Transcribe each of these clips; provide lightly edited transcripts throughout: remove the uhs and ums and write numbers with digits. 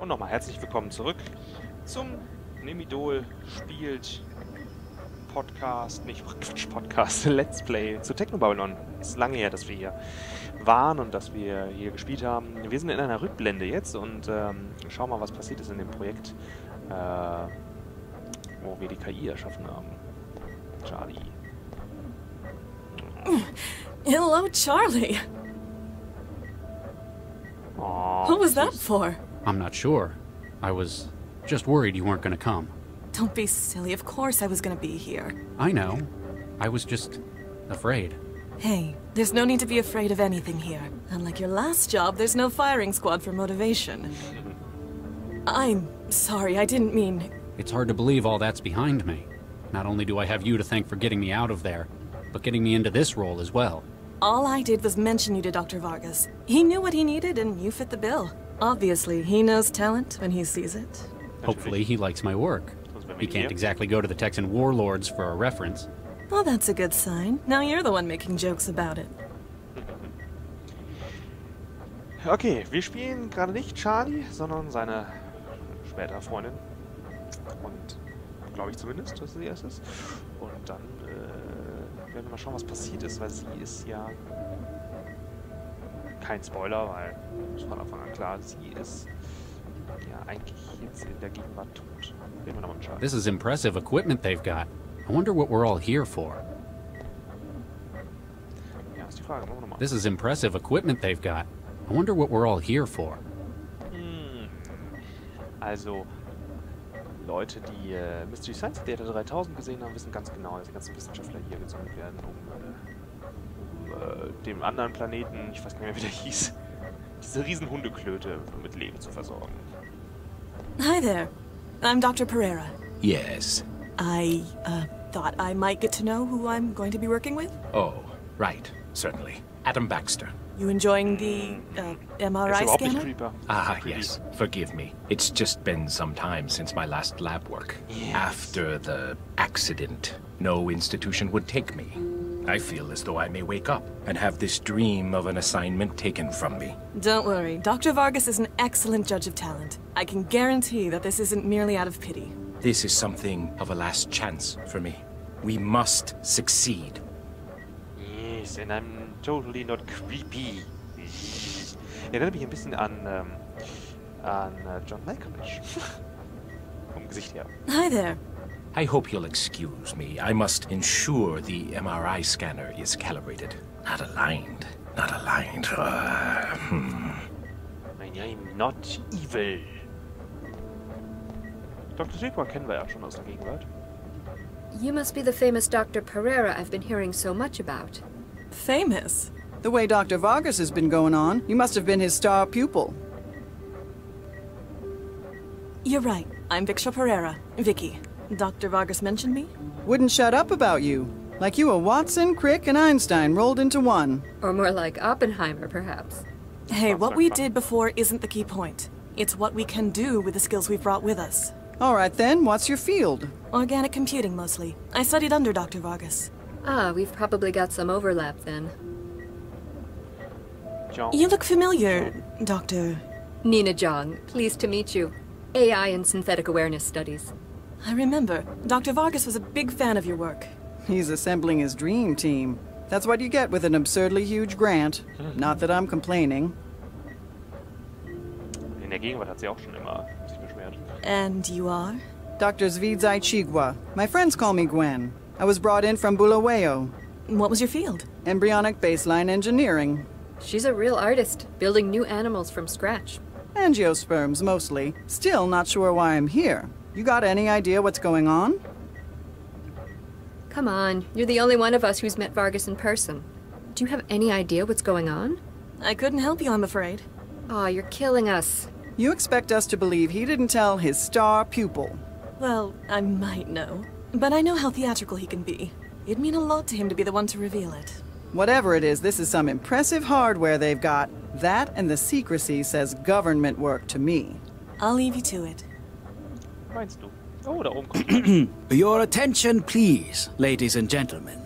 Und nochmal herzlich willkommen zurück zum Nimidol spielt Podcast, nicht Quatsch, Podcast, Let's Play zu Technobabylon. Es ist lange her, dass wir hier waren und dass wir hier gespielt haben. Wir sind in einer Rückblende jetzt und schauen mal, was passiert ist in dem Projekt, wo wir die KI erschaffen haben. Charlie. Hello, Charlie. Oh, What was that for? I'm not sure. I was just worried you weren't going to come. Don't be silly. Of course I was gonna be here. I know. I was just afraid. Hey, there's no need to be afraid of anything here. Unlike your last job, there's no firing squad for motivation. I'm sorry, I didn't mean... It's hard to believe all that's behind me. Not only do I have you to thank for getting me out of there, but getting me into this role as well. All I did was mention you to Dr. Vargas. He knew what he needed and you fit the bill. Obviously, he knows talent when he sees it. Hopefully he likes my work. He can't exactly go to the Texan warlords for a reference. Well, that's a good sign. Now you're the one making jokes about it. Okay, wir spielen gerade nicht Charlie, sondern seine spätere Freundin. Und glaube ich zumindest, dass sie erst ist. Und dann werden wir mal schauen, was passiert ist, weil sie ist ja... Kein Spoiler, weil es von Anfang an klar, sie ist ja eigentlich jetzt in der Gegenwart tot. Reden wir nochmal mit Charlie. This is impressive equipment they've got. I wonder what we're all here for. Ja, ist die Frage. Machen wir nochmal. This is impressive equipment they've got. I wonder what we're all here for. Also, Leute, die Mystery Science Theater 3000 gesehen haben, wissen ganz genau, dass die ganzen Wissenschaftler hier gesammelt werden, um dem anderen Planeten, ich weiß gar nicht mehr, wie der hieß, diese riesen Hundeklöte mit Leben zu versorgen. Hi there. I'm Dr. Pereira. Yes. I, thought I might get to know who I'm going to be working with. Oh, right. Certainly. Adam Baxter. You enjoying the, Er ist MRI überhaupt nicht scanner? creeper. Ah, yes. Forgive me. It's just been some time since my last lab work. Yes. After the accident, no institution would take me. I feel as though I may wake up and have this dream of an assignment taken from me. Don't worry. Dr. Vargas is an excellent judge of talent. I can guarantee that this isn't merely out of pity. This is something of a last chance for me. We must succeed. Yes, and I'm totally not creepy. Erinnert mich ein bisschen an John Malkovich. Vom Gesicht her. Hi there. I hope you'll excuse me. I must ensure the MRI scanner is calibrated. Not aligned. Not aligned. I'm not evil. Dr. Sigma kennen wir ja schon aus der Gegenwart. You must be the famous Dr. Pereira I've been hearing so much about. Famous. The way Dr. Vargas has been going on, you must have been his star pupil. You're right. I'm Victor Pereira. Vicky. Dr. Vargas mentioned me? Wouldn't shut up about you. Like you were Watson, Crick, and Einstein rolled into one. Or more like Oppenheimer, perhaps. Hey, Sounds what like we fun. did before isn't the key point. It's what we can do with the skills we've brought with us. All right then, what's your field? Organic computing, mostly. I studied under Dr. Vargas. Ah, we've probably got some overlap then. John. You look familiar, Doctor... Nina Jong, pleased to meet you. AI and synthetic awareness studies. I remember. Dr. Vargas was a big fan of your work. He's assembling his dream team. That's what you get with an absurdly huge grant. Not that I'm complaining. In der Gegenwart hat sie auch schon immer sich beschwert. And you are? Dr. Zvidzai Chigwa. My friends call me Gwen. I was brought in from Bulawayo. What was your field? Embryonic baseline engineering. She's a real artist, building new animals from scratch. Angiosperms, mostly. Still not sure why I'm here. You got any idea what's going on? Come on, you're the only one of us who's met Vargas in person. Do you have any idea what's going on? I couldn't help you, I'm afraid. Aw, you're killing us. You expect us to believe he didn't tell his star pupil. Well, I might know. But I know how theatrical he can be. It'd mean a lot to him to be the one to reveal it. Whatever it is, this is some impressive hardware they've got. That and the secrecy says government work to me. I'll leave you to it. Meinst du? Oh, da oben kommt. Your attention, please, ladies and gentlemen.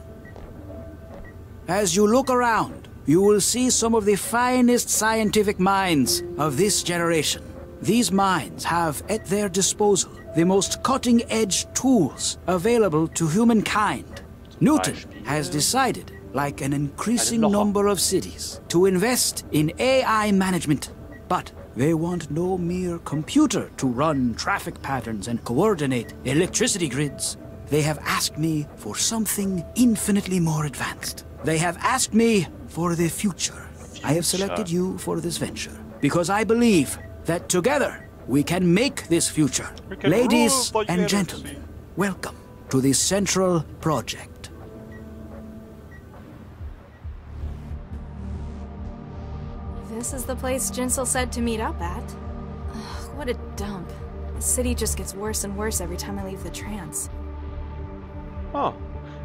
As you look around, you will see some of the finest scientific minds of this generation. These minds have at their disposal the most cutting-edge tools available to humankind. Newton has decided, like an increasing number of cities, to invest in AI management. But they want no mere computer to run traffic patterns and coordinate electricity grids. They have asked me for something infinitely more advanced. They have asked me for the future. I have selected you for this venture because I believe that together we can make this future. Ladies and gentlemen, welcome to the Central Project. This is the place Jinsel said to meet up at. Ugh, what a dump. The city just gets worse and worse every time I leave the trance. Oh,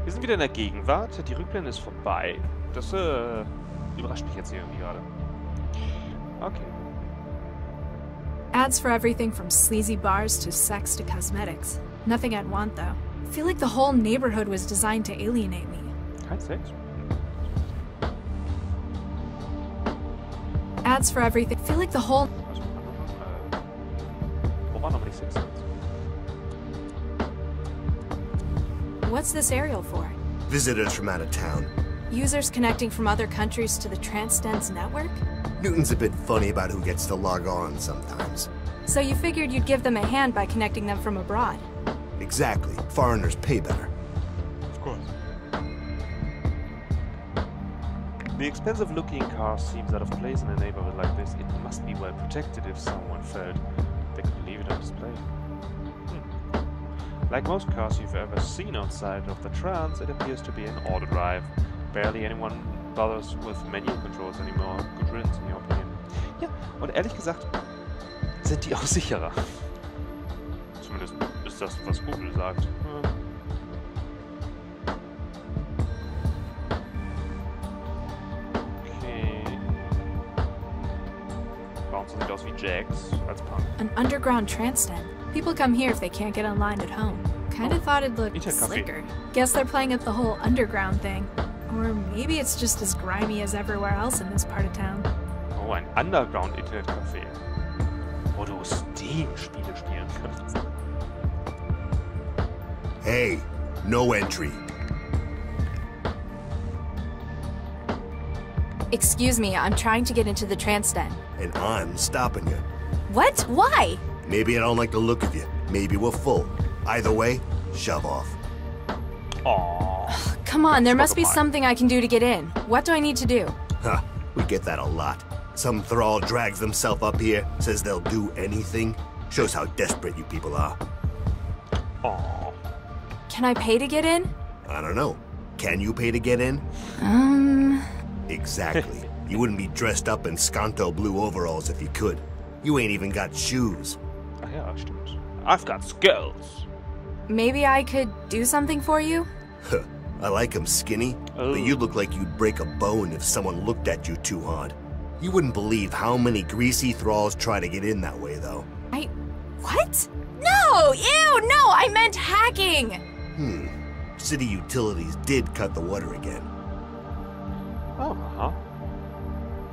wir sind wieder in der Gegenwart. Die Rückblende ist vorbei. Das überrascht mich jetzt hier irgendwie gerade. Okay. Ads for everything from sleazy bars to sex to cosmetics. Nothing I'd want, though. I feel like the whole neighborhood was designed to alienate me. Kein Sex? Ads for everything. I feel like the whole... Wo war nochmal die Sex? What's this aerial for? Visitors from out of town. Users connecting from other countries to the Transdense network? Newton's a bit funny about who gets to log on sometimes. So you figured you'd give them a hand by connecting them from abroad? Exactly. Foreigners pay better. Of course. The expensive-looking car seems out of place in a neighborhood like this. It must be well protected if someone felt they could leave it on display. Like most cars you've ever seen outside of the trance, it appears to be an auto drive. Barely anyone bothers with menu controls anymore. Good riddance, in your opinion. Ja, und ehrlich gesagt sind die auch sicherer. Zumindest ist das, was Google sagt. Okay. Bouncen sieht aus wie Jax als Punk. An underground trance den. People come here if they can't get online at home. Kinda thought it'd look slicker. Guess they're playing up the whole underground thing. Or maybe it's just as grimy as everywhere else in this part of town. Oh, ein Underground-Internetcafé. Wo du Steam-Spiele spielen kannst. Hey, no entry. Excuse me, I'm trying to get into the trance den. And I'm stopping you. What? Why? Maybe I don't like the look of you. Maybe we're full. Either way, shove off. Aww. Come on, there must be something I can do to get in. What do I need to do? Ha, we get that a lot. Some thrall drags themselves up here, says they'll do anything. Shows how desperate you people are. Aww. Can I pay to get in? I don't know. Can you pay to get in? Exactly. You wouldn't be dressed up in Skanto blue overalls if you could. You ain't even got shoes. Ach ja, stimmt. I've got skills. Maybe I could do something for you? Huh. I like 'em skinny, but you look like you'd break a bone if someone looked at you too hard. You wouldn't believe how many greasy thralls try to get in that way, though. What? No! Ew! No! I meant hacking! City utilities did cut the water again. Oh, uh-huh.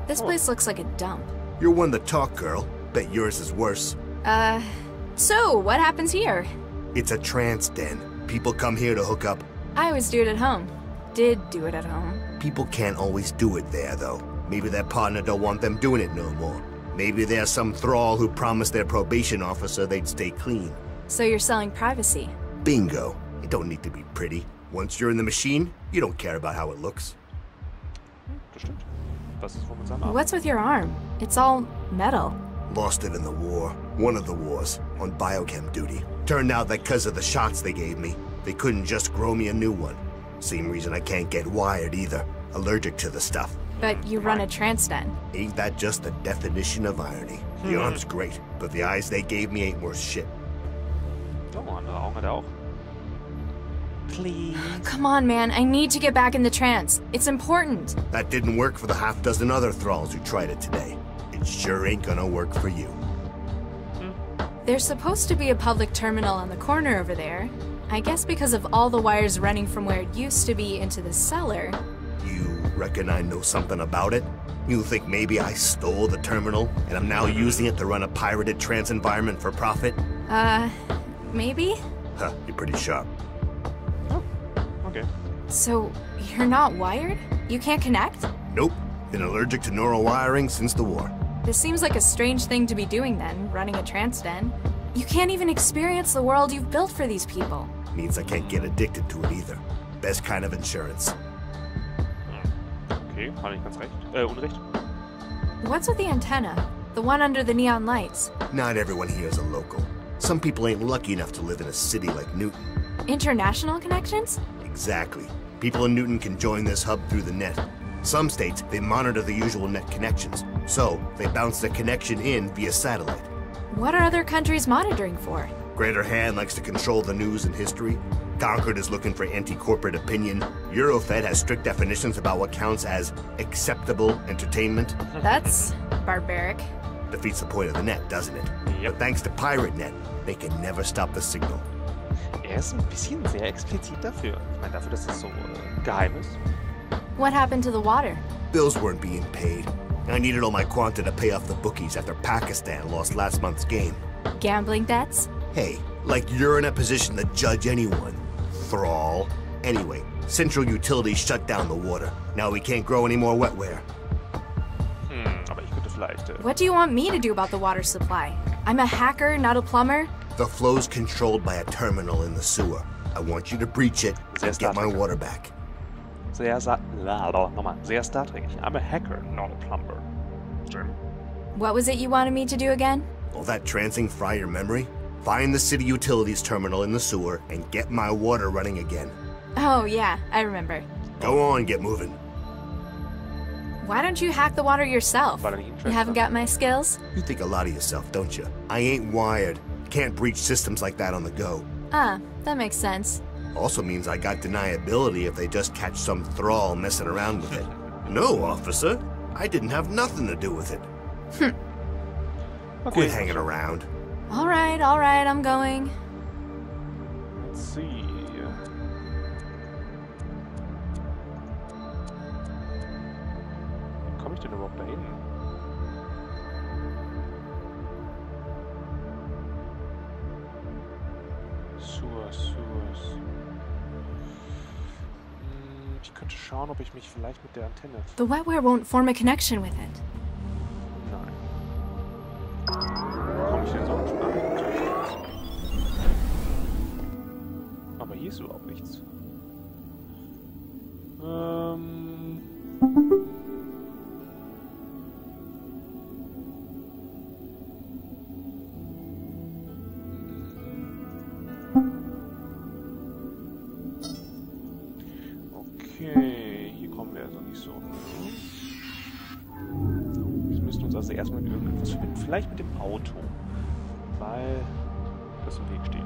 This place looks like a dump. You're one to talk, girl. Bet yours is worse. So, what happens here? It's a trance den. People come here to hook up. I always do it at home. Did do it at home. People can't always do it there, though. Maybe their partner don't want them doing it no more. Maybe there's some thrall who promised their probation officer they'd stay clean. So you're selling privacy? Bingo. It don't need to be pretty. Once you're in the machine, you don't care about how it looks. Das stimmt. Was ist wohl mit seinem Arm? What's with your arm? It's all metal. Lost it in the war. One of the wars. On biochem duty. Turned out that because of the shots they gave me, they couldn't just grow me a new one. Same reason I can't get wired either. Allergic to the stuff. But you run a trance den. Ain't that just the definition of irony? The arm's great, but the eyes they gave me ain't worth shit. Oh, andere Augen hat er auch. Please. Come on, man. I need to get back in the trance. It's important. That didn't work for the half-dozen other thralls who tried it today. It sure ain't gonna work for you. There's supposed to be a public terminal on the corner over there. I guess because of all the wires running from where it used to be into the cellar. You reckon I know something about it? You think maybe I stole the terminal, and I'm now using it to run a pirated trans environment for profit? Maybe? Huh, you're pretty sharp. Oh, okay. So, you're not wired? You can't connect? Nope. Been allergic to neural wiring since the war. This seems like a strange thing to be doing then, running a trance den. You can't even experience the world you've built for these people. Means I can't get addicted to it either. Best kind of insurance. Okay, habe ich ganz recht. Unrecht. What's with the antenna? The one under the neon lights? Not everyone here is a local. Some people ain't lucky enough to live in a city like Newton. International connections? Exactly. People in Newton can join this hub through the net. Some states, they monitor the usual net connections, so they bounce the connection in via satellite. What are other countries monitoring for? Greater Hand likes to control the news and history. Concord is looking for anti-corporate opinion. Eurofed has strict definitions about what counts as acceptable entertainment. That's barbaric. Defeats the point of the net, doesn't it? Yep. But thanks to Pirate Net, they can never stop the signal. Ist ein bisschen sehr explizit dafür. Ich meine, dafür, dass es so geheim ist. What happened to the water? Bills weren't being paid. I needed all my quanta to pay off the bookies after Pakistan lost last month's game. Gambling debts? Hey, like you're in a position to judge anyone. Thrall. Anyway, Central Utilities shut down the water. Now we can't grow any more wetware. Aber ich könnte vielleicht... What do you want me to do about the water supply? I'm a hacker, not a plumber. The flow's controlled by a terminal in the sewer. I want you to breach it and get my water back. Sehr Star Trek. I'm a hacker, not a plumber. What was it you wanted me to do again? Will that trancing fry your memory? Find the city utilities terminal in the sewer and get my water running again. Oh, yeah, I remember. Go on, get moving. Why don't you hack the water yourself? You haven't got my skills? You think a lot of yourself, don't you? I ain't wired. Can't breach systems like that on the go. Ah, that makes sense. Also means I got deniability if they just catch some thrall messing around with it. No, officer. I didn't have nothing to do with it. Quit hanging around. All right, I'm going. Let's see. Wie komme ich denn überhaupt dahin? Sewers. Ich könnte schauen, ob ich mich vielleicht mit der Antenne... The wetware won't form a connection with it. Nein. Komme ich denn sonst? Nein, natürlich nicht. Aber hier ist überhaupt nichts. Okay, hier kommen wir also nicht so. Wir müssen uns also erstmal mit irgendwas verbinden. Vielleicht mit dem Auto. Weil das im Weg steht.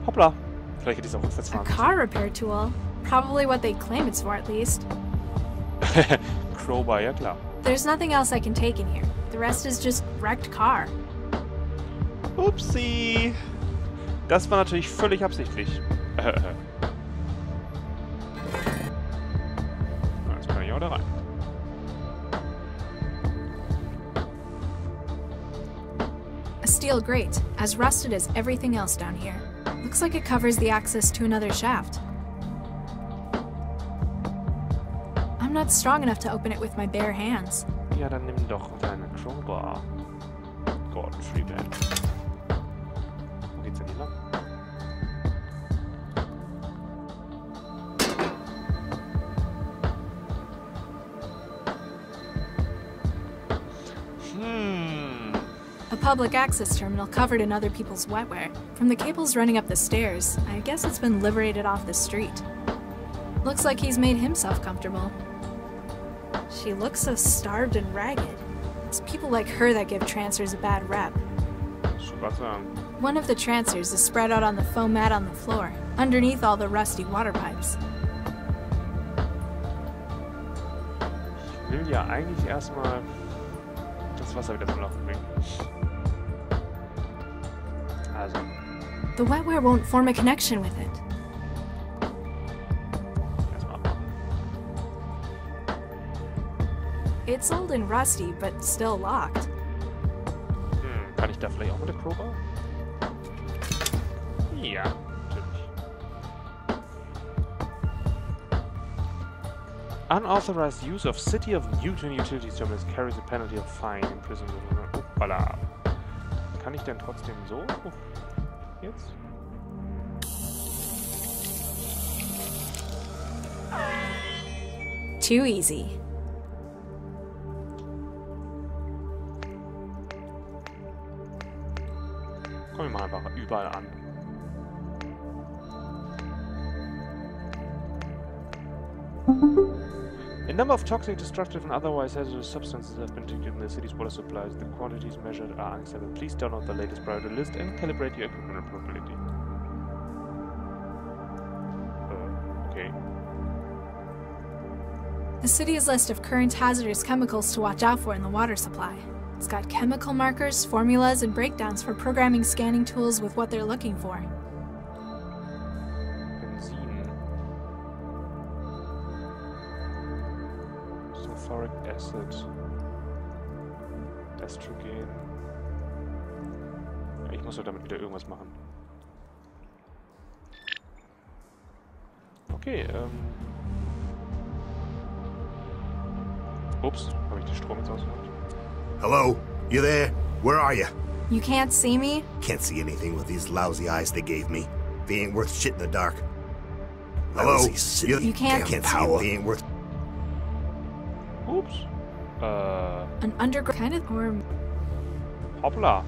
Hoppla. Vielleicht hätte ich es auch rückwärts A fahren car repair tool? Probably what they claim it's for, at least. müssen. Crowbar, ja klar. There's nothing else I can take in here. The rest is just wrecked car. Upsi. Das war natürlich völlig absichtlich. Jetzt kann ich auch da rein. A steel grate, as rusted as everything else down here. Looks like it covers the access to another shaft. I'm not strong enough to open it with my bare hands. Ja, dann nimm doch deine Crowbar. Godfrey Ben. Wo geht's denn hier lang? A public access terminal covered in other people's wetware. From the cables running up the stairs, I guess it's been liberated off the street. Looks like he's made himself comfortable. She looks so starved and ragged. It's people like her that give trancers a bad rep. One of the transfers is spread out on the foam mat on the floor, underneath all the rusty water pipes. Ich will ja eigentlich erstmal das Wasser wieder zum Laufen bringen. Also. The wetware won't form a connection with it. Erstmal abmachen. It's old and rusty, but still locked. Kann ich da vielleicht auch mit der Crowbar? Ja, natürlich. Unauthorized use of City of Newton Utilities Terminals carries a penalty of fine, imprisonment. Hoppala. Kann ich denn trotzdem so? Jetzt? Too easy. Komm, wir machen einfach überall an. A number of toxic, destructive, and otherwise hazardous substances have been detected in the city's water supplies. The quantities measured are unacceptable. Please download the latest priority list and calibrate your equipment appropriately. Okay. The city's list of current hazardous chemicals to watch out for in the water supply. It's got chemical markers, formulas, and breakdowns for programming scanning tools with what they're looking for. Benzin. Sulfuric acid. Estrogen. Ja, ich muss doch damit wieder irgendwas machen. Okay, Ups, habe ich den Strom jetzt ausgemacht? Hello? You there? Where are you? You can't see me? Can't see anything with these lousy eyes they gave me. They ain't worth shit in the dark. Hello? You can't see them. They ain't worth... Ups. An underground kind of or Hoppla.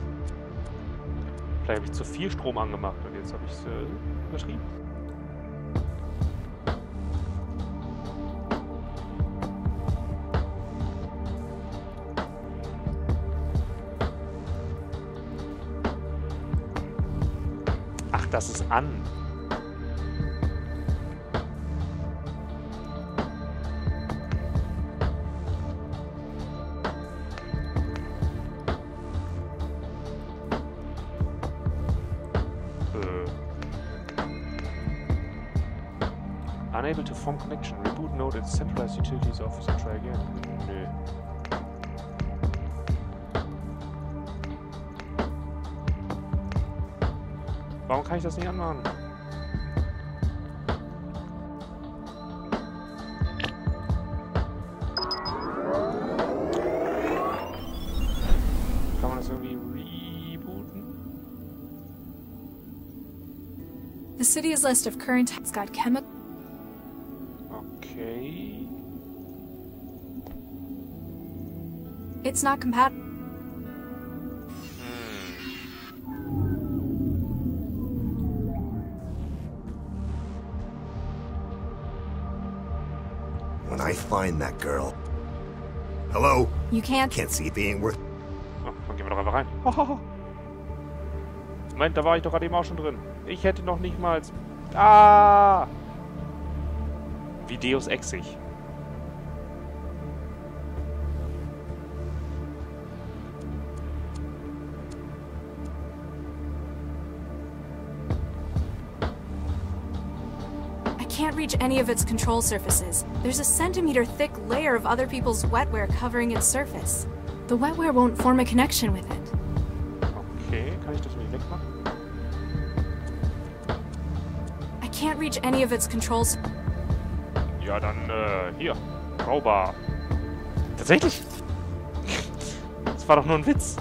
Vielleicht habe ich zu viel Strom angemacht und jetzt habe ich es übertrieben. Ach, das ist an. Unable to form connection. Reboot node its centralized utilities office and try again. Nö. Warum kann ich das nicht anmachen? Kann man das irgendwie rebooten? the city's list of current. It's got chemical. Okay. It's not compatible. When I find that girl... Hello? You can't. Can't see if he ain't worth... Oh, dann gehen wir doch einfach rein. Moment, da war ich doch gerade eben auch schon drin. Ich hätte noch nicht mal... Ah! Wie Deus Exig. I can't reach any of its control surfaces. There's a centimeter-thick layer of other people's wetware covering its surface. The wetware won't form a connection with it. Okay, kann ich das nicht wegmachen? I can't reach any of its controls. Ja, dann, hier. Crowbar. Tatsächlich? Das war doch nur ein Witz.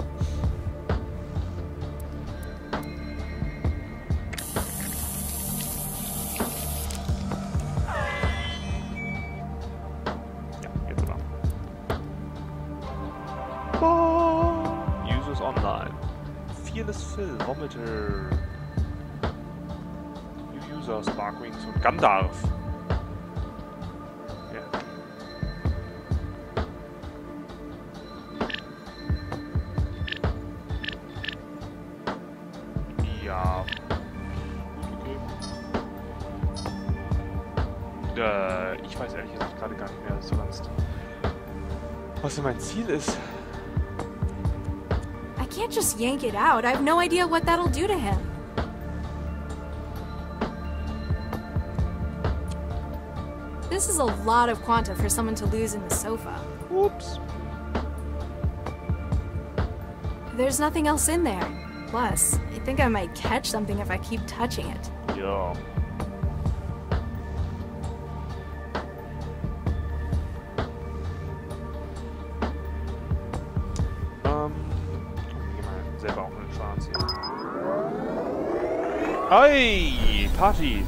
Ja, jetzt aber. Users online. Fearless Phil, Vomiter. New User, Sparkwings und Gandalf. Ich weiß ehrlich gesagt gerade gar nicht mehr so ganz, was mein Ziel ist. I can't just yank it out. I have no idea what that'll do to him. This is a lot of quanta for someone to lose in the sofa. Oops. There's nothing else in there. Plus, I think I might catch something if I keep touching it. Ja. Geh mal selber auch in den Schwarz hier. Ei, Party!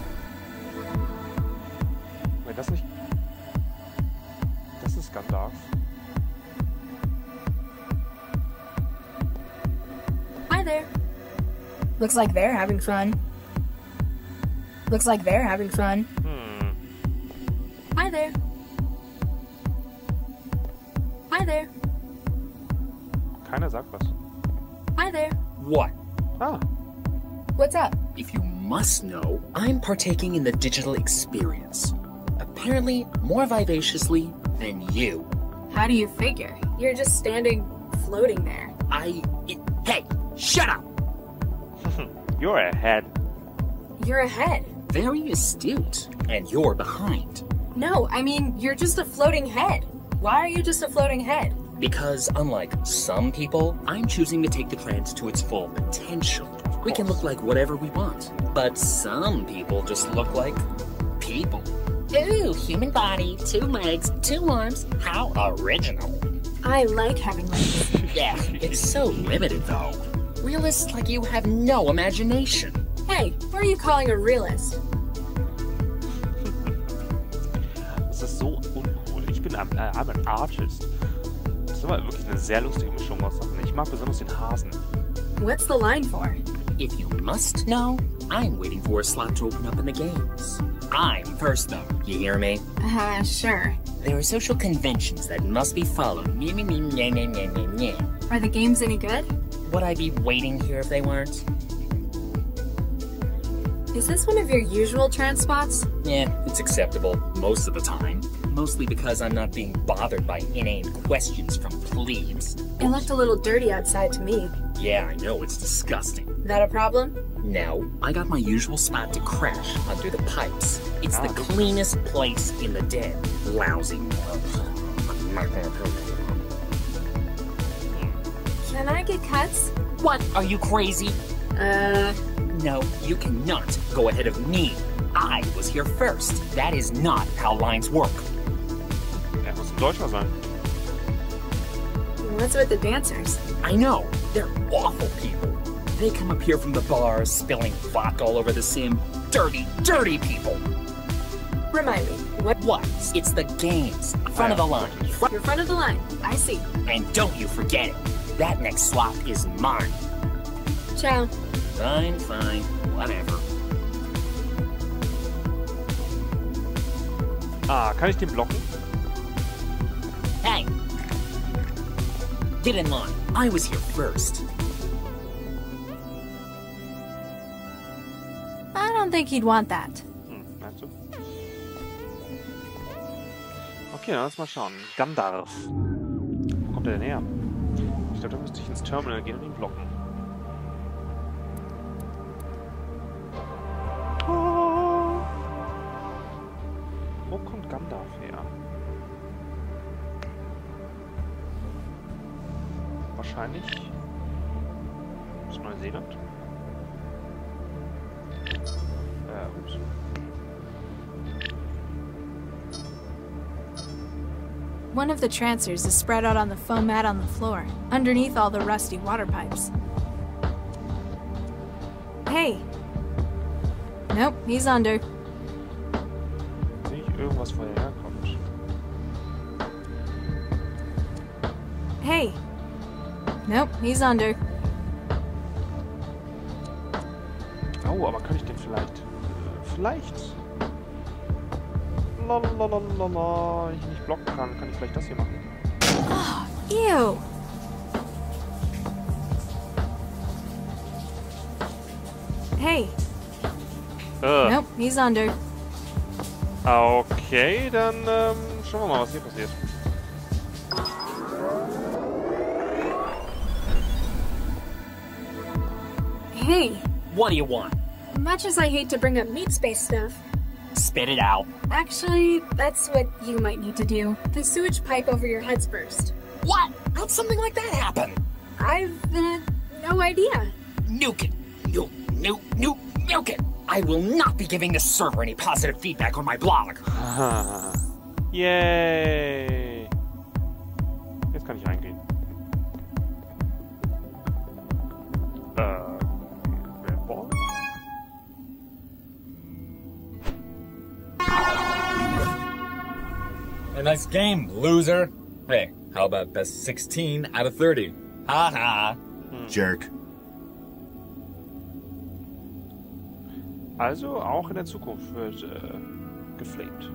Weil das nicht... Das ist Gandalf. Hi there. Looks like they're having fun. Looks like they're having fun. Hi there. Hi there. Keiner sagt was. Hi there. What? Ah. What's up? If you must know, I'm partaking in the digital experience. Apparently more vivaciously than you. How do you figure? You're just standing, floating there. Hey, shut up! You're ahead. You're ahead. Very astute. And you're behind. No, I mean, you're just a floating head. Why are you just a floating head? Because unlike some people, I'm choosing to take the trance to its full potential. We can look like whatever we want. But some people just look like people. Ooh, human body, 2 legs, 2 arms. How original. I like having legs. Yeah, it's so limited though. Realists like you have no imagination. Hey, who are you calling a realist? Das ist so uncool. Ich bin I'm an Artist. Das ist aber wirklich eine sehr lustige Mischung aus Sachen. Ich mag besonders den Hasen. What's the line for? If you must know, I'm waiting for a slot to open up in the games. I'm first though, you hear me? Sure. There are social conventions that must be followed. Are the games any good? Would I be waiting here if they weren't? Is this one of your usual trance spots? Yeah, it's acceptable most of the time. Mostly because I'm not being bothered by inane questions from plebes. It looked a little dirty outside to me. Yeah, I know, it's disgusting. That a problem? No, I got my usual spot to crash under the pipes. It's the cleanest place in the den. Lousy. Can I get cuts? What? Are you crazy? No, you cannot go ahead of me. I was here first. That is not how lines work. Er muss ein Deutscher sein. What's with the dancers? I know. They're awful people. They come up here from the bars, spilling vodka all over the sim. Dirty, dirty people. Remind me, what? What? It's the games. Front of the line. You're front of the line. I see. And don't you forget it. That next slot is mine. Ciao. Fine, fine. Whatever. Ah, kann ich den blocken? Hey! Get in line. I was here first. I don't think he'd want that. Meinst du? Okay, dann lass mal schauen. Gandalf. Wo kommt der denn her? Ich glaube, da müsste ich ins Terminal gehen und ihn blocken. Oh. Wo kommt Gandalf her? Wahrscheinlich aus Neuseeland. Ups. One of the trancers is spread out on the foam mat on the floor, underneath all the rusty water pipes. Hey! Nope, he's under. Sehe ich irgendwas, wo er herkommt? Hey! Nope, he's under. Oh, aber kann ich den vielleicht... Vielleicht... Lalalala, wenn ich ihn nicht blocken kann ich vielleicht das hier machen. Oh, ew! Hey! Nope, he's under. Okay, dann schauen wir mal, was hier passiert. Hey, What do you want? much as I hate to bring up meat space stuff, Spit it out. actually, that's what you might need to do. The sewage pipe over your head's burst. What? How'd something like that happen? I've, no idea. Nuke it. Nuke it. I will not be giving this server any positive feedback on my blog. Yay! Jetzt kann ich reingehen. Ball? A nice game, loser. Hey, how about best 16 out of 30? Ha ha. Jerk. Also auch in der Zukunft wird geflamed.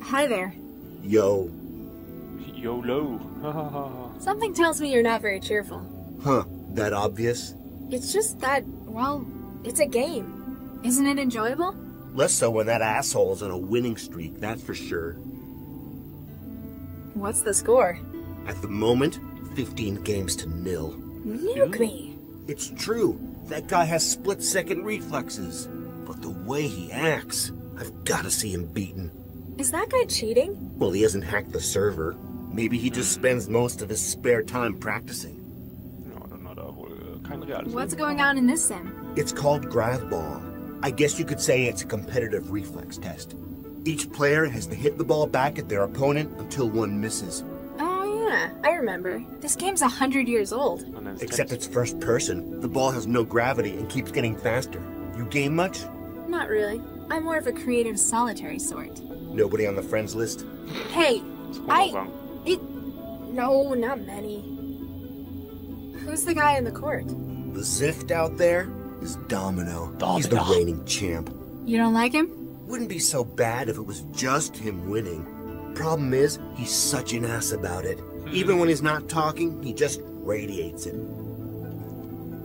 Hi there. Yo. YOLO. Something tells me you're not very cheerful. Huh. That obvious? It's just that, well, it's a game. Isn't it enjoyable? Less so when that asshole's on a winning streak, that's for sure. What's the score? At the moment, 15 games to 0. Nuke me. It's true. That guy has split-second reflexes. But the way he acts, I've got to see him beaten. Is that guy cheating? Well, he hasn't hacked the server. Maybe he just spends most of his spare time practicing. What's going on in this sim? It's called Gravball. I guess you could say it's a competitive reflex test. Each player has to hit the ball back at their opponent until one misses. Oh yeah, I remember. This game's 100 years old. Except it's first person. The ball has no gravity and keeps getting faster. You game much? Not really. I'm more of a creative solitary sort. Nobody on the friends list? Hey, No, not many. Who's the guy in the court? The Zift out there is Domino. He's the reigning champ. You don't like him? Wouldn't be so bad if it was just him winning. Problem is, he's such an ass about it. Even when he's not talking, he just radiates it.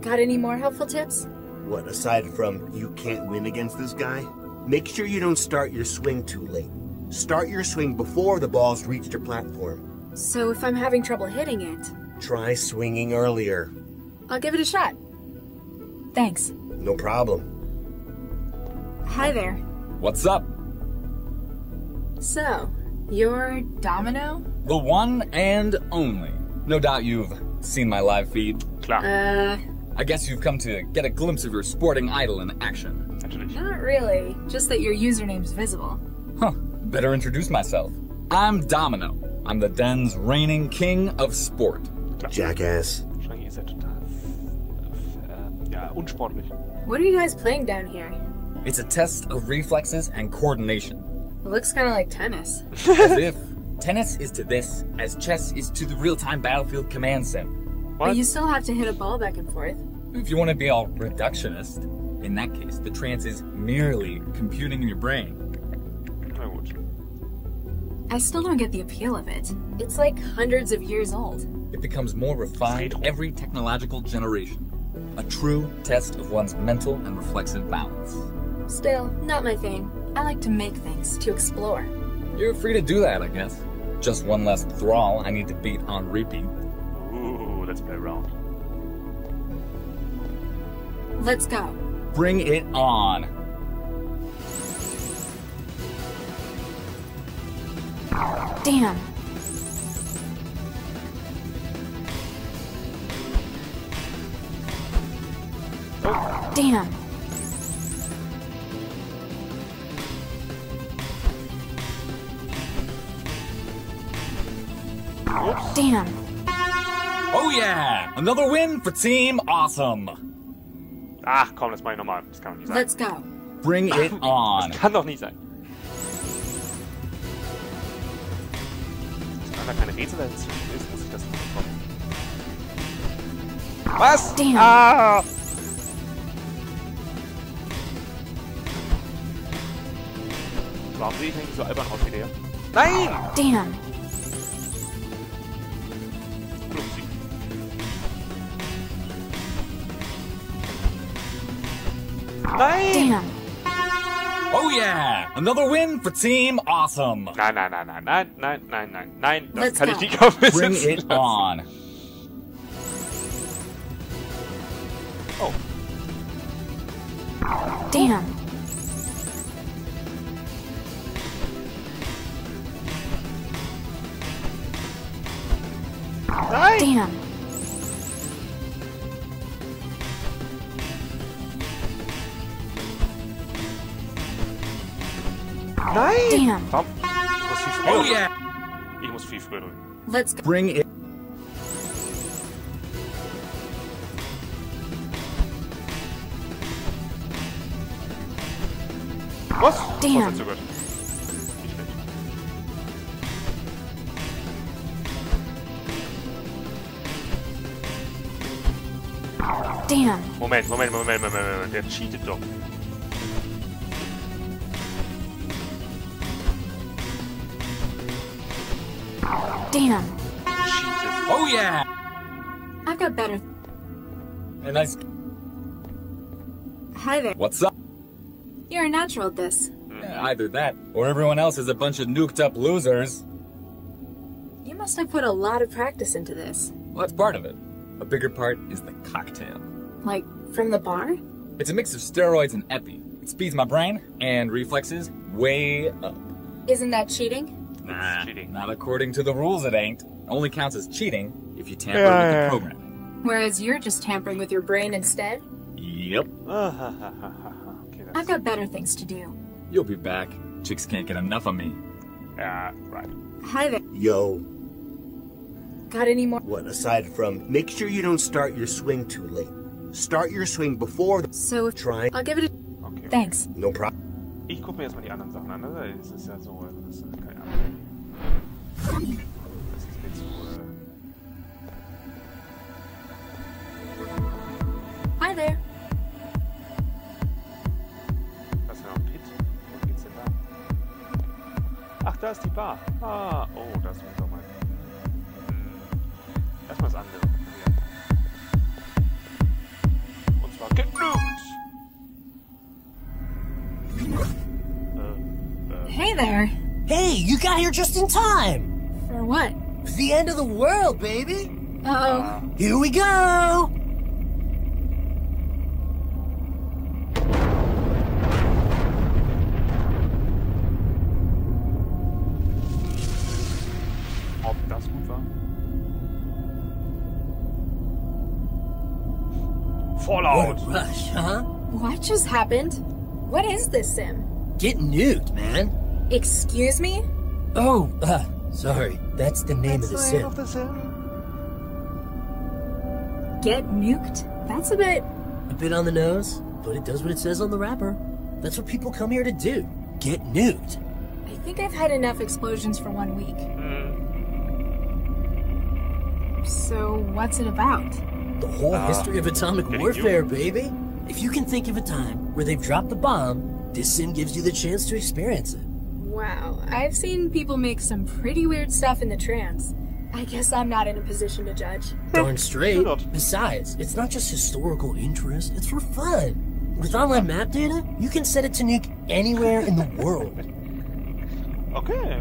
Got any more helpful tips? What, aside from you can't win against this guy? Make sure you don't start your swing too late. Start your swing before the ball's reached your platform. So if I'm having trouble hitting it... Try swinging earlier. I'll give it a shot. Thanks. No problem. Hi there. What's up? So, you're Domino? The one and only. No doubt you've seen my live feed. Klar. I guess you've come to get a glimpse of your sporting idol in action. Not really. Just that your username's visible. Huh. Better introduce myself. I'm Domino. I'm the den's reigning king of sport. Jackass. Wahrscheinlich ist er total unsportlich. What are you guys playing down here? It's a test of reflexes and coordination. It looks kind of like tennis. As if tennis is to this as chess is to the real-time battlefield command sim. What? But you still have to hit a ball back and forth. If you want to be all reductionist, in that case, the trance is merely computing in your brain. Na gut. I still don't get the appeal of it. It's like hundreds of years old. It becomes more refined every technological generation. A true test of one's mental and reflexive balance. Still, not my thing. I like to make things, to explore. You're free to do that, I guess. Just one less thrall I need to beat on repeat. Ooh, let's play around. Let's go. Bring it on. Damn. Oh. Damn. Oops. Damn. Oh yeah! Another win for Team Awesome! Ach komm, das mach ich nochmal. Das kann doch nicht sein. Let's go. Bring it on. Das kann doch nicht sein. Wenn da keine Rätsel dazwischen ist, muss ich das nicht bekommen. Was? Damn. Ah! Warum sehe ich eigentlich so albern aus wie der? Nein! Damn. Klumsi. Nein! Damn. yeah! Another win for Team Awesome! Nein, nein, nein, nein, nein, nein, nein, nein, nein. Das Let's kann go. ich nicht auf mich Bring sitzen it lassen. on! Oh. Damn. Nein! Damn. Nein! Damn. Warum? Ich muss viel früher Oh drücken. yeah! Ich muss viel früher drücken. Let's go. Bring it. Was? Damn. Was hat zugehört? Nicht schlecht. Damn. Moment. Der cheatet doch. Damn. Cheatet. Oh yeah! I've got better. A nice. Hi there. What's up? You're a natural at this. Either that, or everyone else is a bunch of nuked up losers. You must have put a lot of practice into this. Well, that's part of it. A bigger part is the cocktail. Like, from the bar? It's a mix of steroids and epi. It speeds my brain and reflexes way up. Isn't that cheating? Nah, cheating. not according to the rules it ain't. Only counts as cheating if you tamper with the program. Whereas you're just tampering with your brain instead? Yep. Okay, that's... I've got better things to do. You'll be back. Chicks can't get enough of me. Yeah, right. Hi there. Yo, Got any more? what, aside from, make sure you don't start your swing too late. Start your swing before So, try. I'll give it a... Okay. Thanks. No problem. Ich gucke mir erstmal die anderen Sachen an. Ne? Das ist ja so, also das ist keine Ahnung. Das ist jetzt so, Hi there. was ist denn noch ein Pit? Wo geht's denn da? Ach, da ist die Bar. Ah, oh, das muss doch mal. Erstmal das andere. Und zwar genügt. Hey there. Hey, you got here just in time! For what? The end of the world, baby! Uh-oh. Here we go! Ob das gut war? Fallout! What a rush, huh? What just happened? What is this sim? Get nuked, man. Excuse me? Oh, sorry. That's the name of the sim. Get nuked? That's a bit... A bit on the nose, but it does what it says on the wrapper. That's what people come here to do. Get nuked. I think I've had enough explosions for 1 week. So, what's it about? The whole history of atomic getting warfare, baby. If you can think of a time where they've dropped the bomb, this sim gives you the chance to experience it. Wow, I've seen people make some pretty weird stuff in the trans. I guess I'm not in a position to judge. Darn straight. not. Besides, it's not just historical interest, it's for fun. With online map data, you can set it to nuke anywhere in the world. Okay.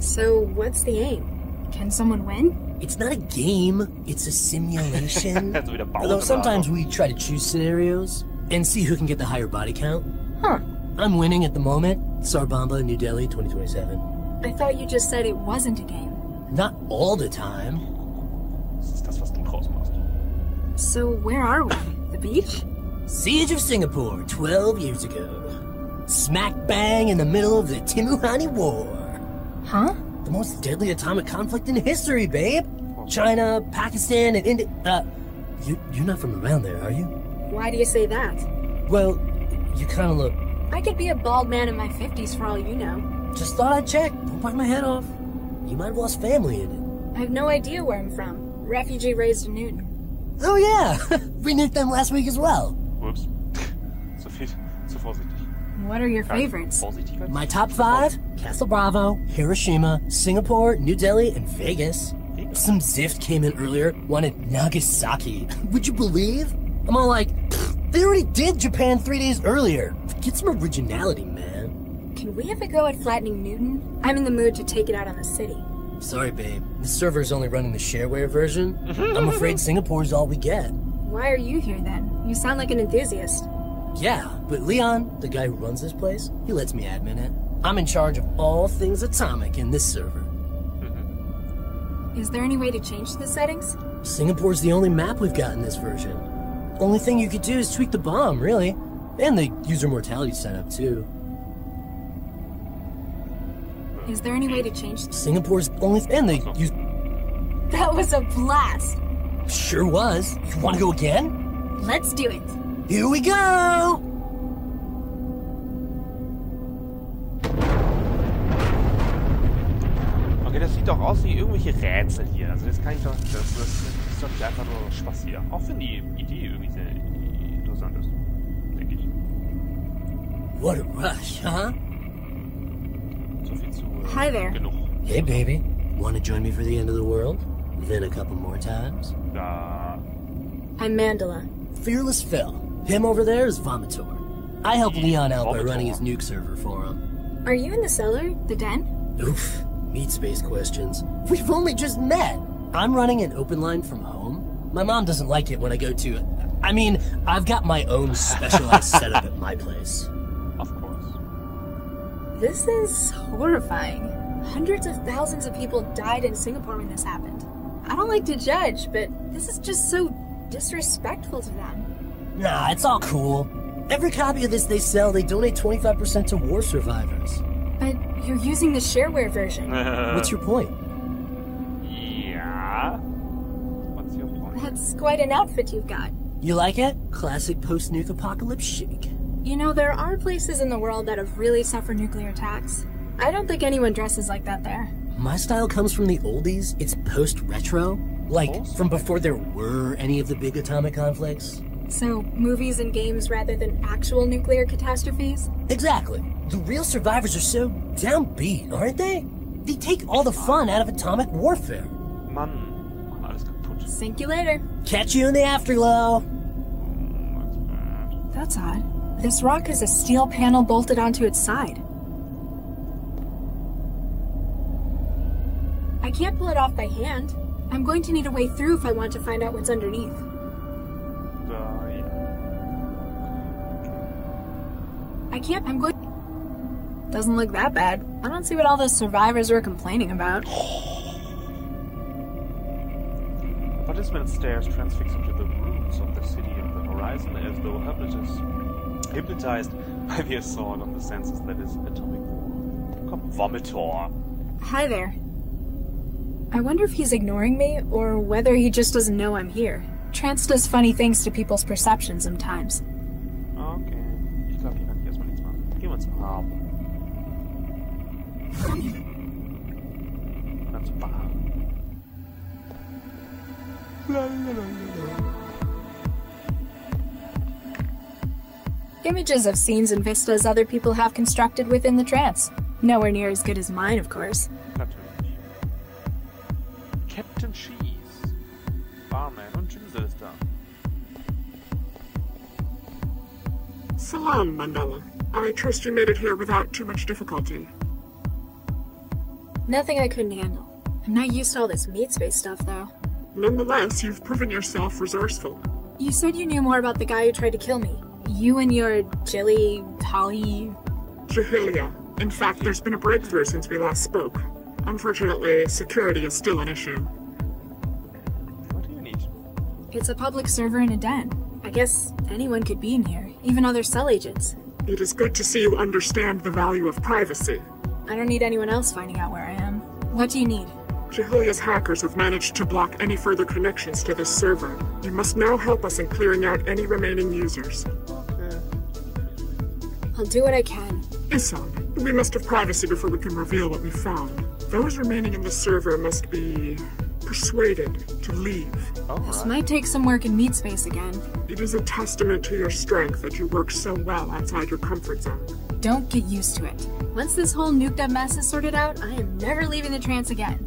So, what's the aim? Can someone win? It's not a game, it's a simulation. Also wieder bauen, Although aber- sometimes we try to choose scenarios and see who can get the higher body count. Huh. I'm winning at the moment. Sarbamba, New Delhi, 2027. I thought you just said it wasn't a game. Not all the time. Das ist das, was du draus machst. So, where are we? The beach? Siege of Singapore, 12 years ago. Smack bang in the middle of the Timuhani War. Huh? The most deadly atomic conflict in history, babe. China, Pakistan, and India. You're not from around there, are you? Why do you say that? Well, you kind of look. I could be a bald man in my 50s for all you know. Just thought I'd check. Don't bite my head off. You might have lost family in it. I have no idea where I'm from. Refugee raised in Newton. Oh yeah, we nuked them last week as well. Ups. Zu vorsichtig. What are your favorites? Vorsichtigkeit? My top 5: Castle Bravo, Hiroshima, Singapore, New Delhi, and Vegas. Some Zift came in earlier, wanted Nagasaki. Would you believe? I'm all like, they already did Japan 3 days earlier. Get some originality, man. Can we have a go at flattening Newton? I'm in the mood to take it out on the city. Sorry, babe. The server's only running the shareware version. I'm afraid Singapore's all we get. Why are you here then? You sound like an enthusiast. Yeah, but Leon, the guy who runs this place, he lets me admin it. I'm in charge of all things atomic in this server. Is there any way to change the settings? Singapore's the only map we've got in this version. Only thing you could do is tweak the bomb, really. And the user mortality setup, too. Is there any way to change Singapore's only and the That was a blast! Sure was. You want to go again? Let's do it. Here we go! Okay, das sieht doch aus wie irgendwelche Rätsel hier. Also das kann ich doch... Das ist doch nicht einfach nur Spaß hier. Auch wenn die Idee irgendwie sehr interessant ist. Denke ich. What a rush, huh? So viel zu... Hi there. Genug. Hey, baby. Want to join me for the end of the world? Then a couple more times? I'm Mandela. Fearless Phil. Him over there is Vomitor. I help Leon out by running his nuke server for him. Are you in the cellar? The den? Oof. Meat space questions. We've only just met. I'm running an open line from home. My mom doesn't like it when I go to it. I mean, I've got my own specialized setup at my place. Of course. This is horrifying. Hundreds of thousands of people died in Singapore when this happened. I don't like to judge, but this is just so disrespectful to them. Nah, it's all cool. Every copy of this they sell, they donate 25% to war survivors. But you're using the shareware version. What's your point? Yeah? What's your point? That's quite an outfit you've got. You like it? Classic post-nuke apocalypse chic. You know, there are places in the world that have really suffered nuclear attacks. I don't think anyone dresses like that there. My style comes from the oldies. It's post-retro. Like, from before there were any of the big atomic conflicts. So, movies and games rather than actual nuclear catastrophes? Exactly. The real survivors are so downbeat, aren't they? They take all the fun out of atomic warfare. Mann, alles kaputt. Sink you later. Catch you in the afterglow. That's odd. This rock has a steel panel bolted onto its side. I can't pull it off by hand. I'm going to need a way through if I want to find out what's underneath. I'm going... Doesn't look that bad. I don't see what all the survivors were complaining about. The participant stares transfixed into the roots of the city on the horizon as though hypnotized by the assault on the senses that is atomic war. Come, Vomitor. Hi there. I wonder if he's ignoring me, or whether he just doesn't know I'm here. Trance does funny things to people's perception sometimes. Okay. Ich glaube, hier kann ich erstmal nichts machen. Gehen wir zum Hafen. Dann zum Bar. Images of scenes and vistas other people have constructed within the trance. Nowhere near as good as mine, of course. Natürlich. Captain Cheese. Barman und Jinsel ist da. Salam, Mandela. I trust you made it here without too much difficulty. Nothing I couldn't handle. I'm not used to all this meat space stuff, though. Nonetheless, you've proven yourself resourceful. You said you knew more about the guy who tried to kill me. You and your Jilly, Holly... Jahilia. In fact, there's been a breakthrough since we last spoke. Unfortunately, security is still an issue. What do you need? It's a public server in a den. I guess anyone could be in here, even other cell agents. It is good to see you understand the value of privacy. I don't need anyone else finding out where I am. What do you need? Jahilia's hackers have managed to block any further connections to this server. You must now help us in clearing out any remaining users. Okay. I'll do what I can. Isan, we must have privacy before we can reveal what we found. Those remaining in the server must be persuaded to leave. This might take some work in meat space again. It is a testament to your strength that you work so well outside your comfort zone. Don't get used to it. Once this whole nuked up mess is sorted out, I am never leaving the trance again.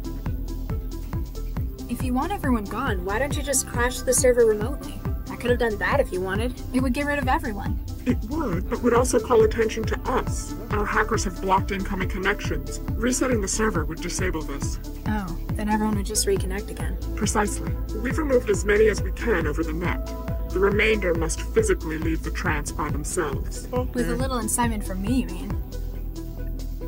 If you want everyone gone, why don't you just crash the server remotely? I could have done that if you wanted. It would get rid of everyone. It would, but would also call attention to us. Our hackers have blocked incoming connections. Resetting the server would disable this. Oh, then everyone would just reconnect again. Precisely. We've removed as many as we can over the net. The remainder must physically leave the trance by themselves. With a little incitement from me, you mean?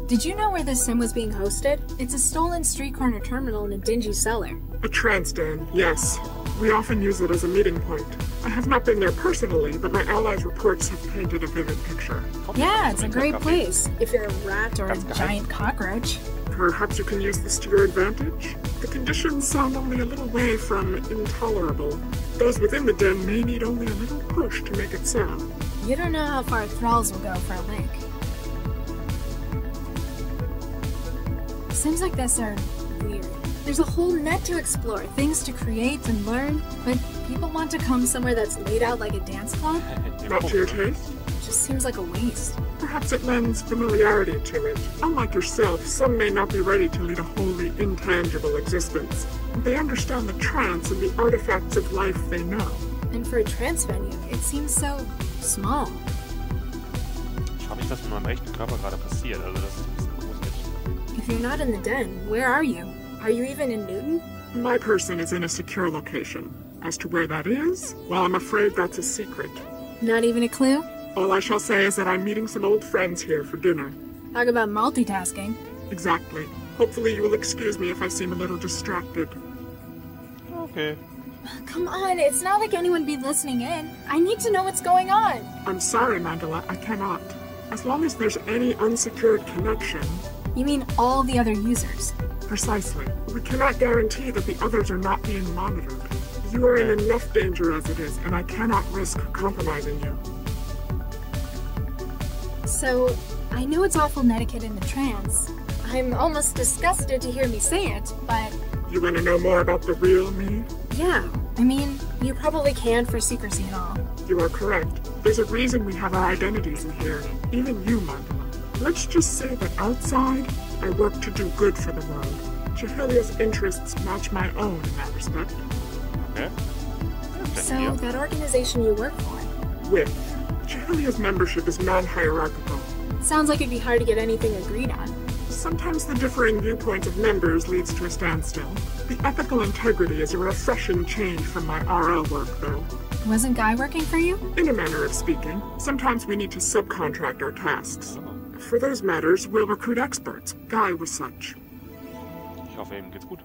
Did you know where this sim was being hosted? It's a stolen street corner terminal in a dingy cellar. A trance den, yes. We often use it as a meeting point. I have not been there personally, but my allies' reports have painted a vivid picture. Yeah, it's a great place, if you're a rat or a giant cockroach. Perhaps you can use this to your advantage? The conditions sound only a little way from intolerable. Those within the den may need only a little push to make it sound. You don't know how far thralls will go for a link. Sims like this are weird. There's a whole net to explore, things to create and learn, but people want to come somewhere that's laid out like a dance club? Not to your taste? It just seems like a waste. Perhaps it lends familiarity to it. Unlike yourself, some may not be ready to lead a wholly intangible existence. They understand the trance and the artifacts of life they know. And for a trance venue, it seems so small. Ich frage mich, was mit meinem echten Körper gerade passiert. Also das ist ein bisschen gruselig. If you're not in the den, where are you? Are you even in Newton? My person is in a secure location. As to where that is, well, I'm afraid that's a secret. Not even a clue? All I shall say is that I'm meeting some old friends here for dinner. Talk about multitasking. Exactly. Hopefully you will excuse me if I seem a little distracted. Okay. Come on, it's not like anyone be listening in. I need to know what's going on. I'm sorry, Mandela, I cannot. As long as there's any unsecured connection... You mean all the other users? Precisely. We cannot guarantee that the others are not being monitored. You are in enough danger as it is, and I cannot risk compromising you. So, I know it's awful etiquette in the trance. I'm almost disgusted to hear me say it, but... You want to know more about the real me? Yeah. I mean, you probably can for secrecy and all. You are correct. There's a reason we have our identities in here. Even you, Mandela. Let's just say that outside, I work to do good for the world. Chihelia's interests match my own in that respect. Okay. So, that organization you work for? With. Chihelia's membership is non-hierarchical. Sounds like it'd be hard to get anything agreed on. Sometimes the differing viewpoints of members leads to a standstill. The ethical integrity is a refreshing change from my RL work, though. Wasn't Guy working for you? In a manner of speaking. Sometimes we need to subcontract our tasks. For those matters, we'll recruit experts. Guy was such. Ich hoffe, ihm geht's gut.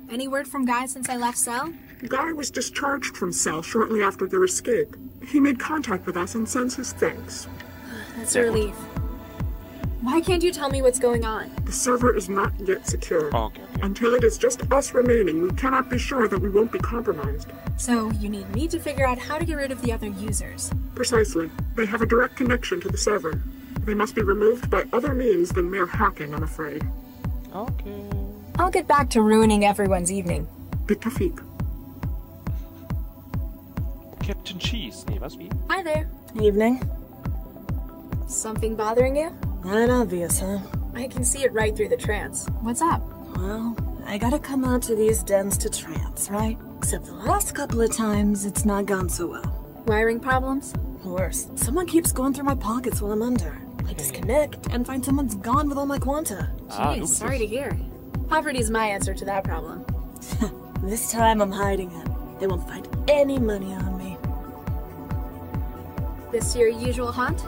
Any word from Guy since I left Cell? Guy was discharged from Cell shortly after your escape. He made contact with us and sends his thanks. That's a relief. Why can't you tell me what's going on? The server is not yet secure. Okay. Until it is just us remaining, we cannot be sure that we won't be compromised. So, you need me to figure out how to get rid of the other users. Precisely. They have a direct connection to the server. They must be removed by other means than mere hacking, I'm afraid. Okay. I'll get back to ruining everyone's evening. Bitafik. Captain Cheese. Nee, was wie? Hi there. Evening. Something bothering you? Not obvious, huh? I can see it right through the trance. What's up? Well, I gotta come out to these dens to trance, right? Except the last couple of times, it's not gone so well. Wiring problems? Worse. Someone keeps going through my pockets while I'm under. I disconnect and find someone's gone with all my quanta. Jeez, sorry to hear. Poverty's my answer to that problem. This time I'm hiding it. They won't find any money on me. This your usual haunt?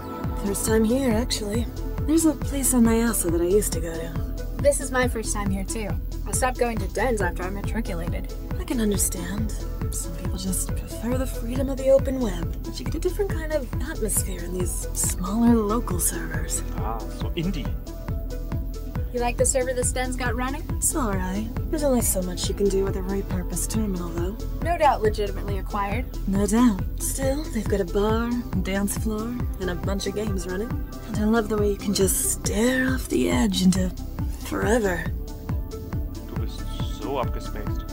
First time here, actually. There's a place on Nyasa that I used to go to. This is my first time here, too. I stopped going to dens after I matriculated. I can understand. Some people just prefer the freedom of the open web. But you get a different kind of atmosphere in these smaller local servers. Ah, so indie. You like the server this den's got running? It's alright. There's only so much you can do with a repurposed terminal, though. No doubt legitimately acquired. No doubt. Still, they've got a bar, dance floor, and a bunch of games running. And I love the way you can just stare off the edge into forever. Du bist so abgespaced.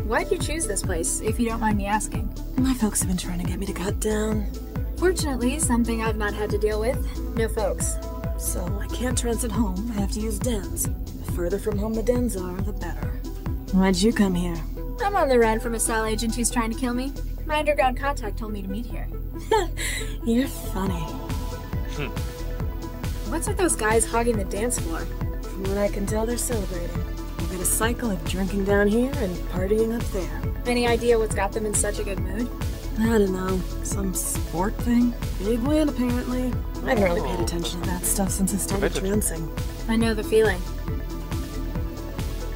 Why'd you choose this place, if you don't mind me asking? My folks have been trying to get me to cut down. Fortunately, something I've not had to deal with. No folks. So I can't trance at home. I have to use dens. The further from home the dens are, the better. Why'd you come here? I'm on the run from a Cell agent who's trying to kill me. My underground contact told me to meet here. You're funny. What's with those guys hogging the dance floor? From what I can tell, they're celebrating. We've got a cycle of drinking down here and partying up there. Any idea what's got them in such a good mood? I don't know. Some sport thing? Big win, apparently. I haven't really paid attention to that stuff since I started trancing. I know the feeling.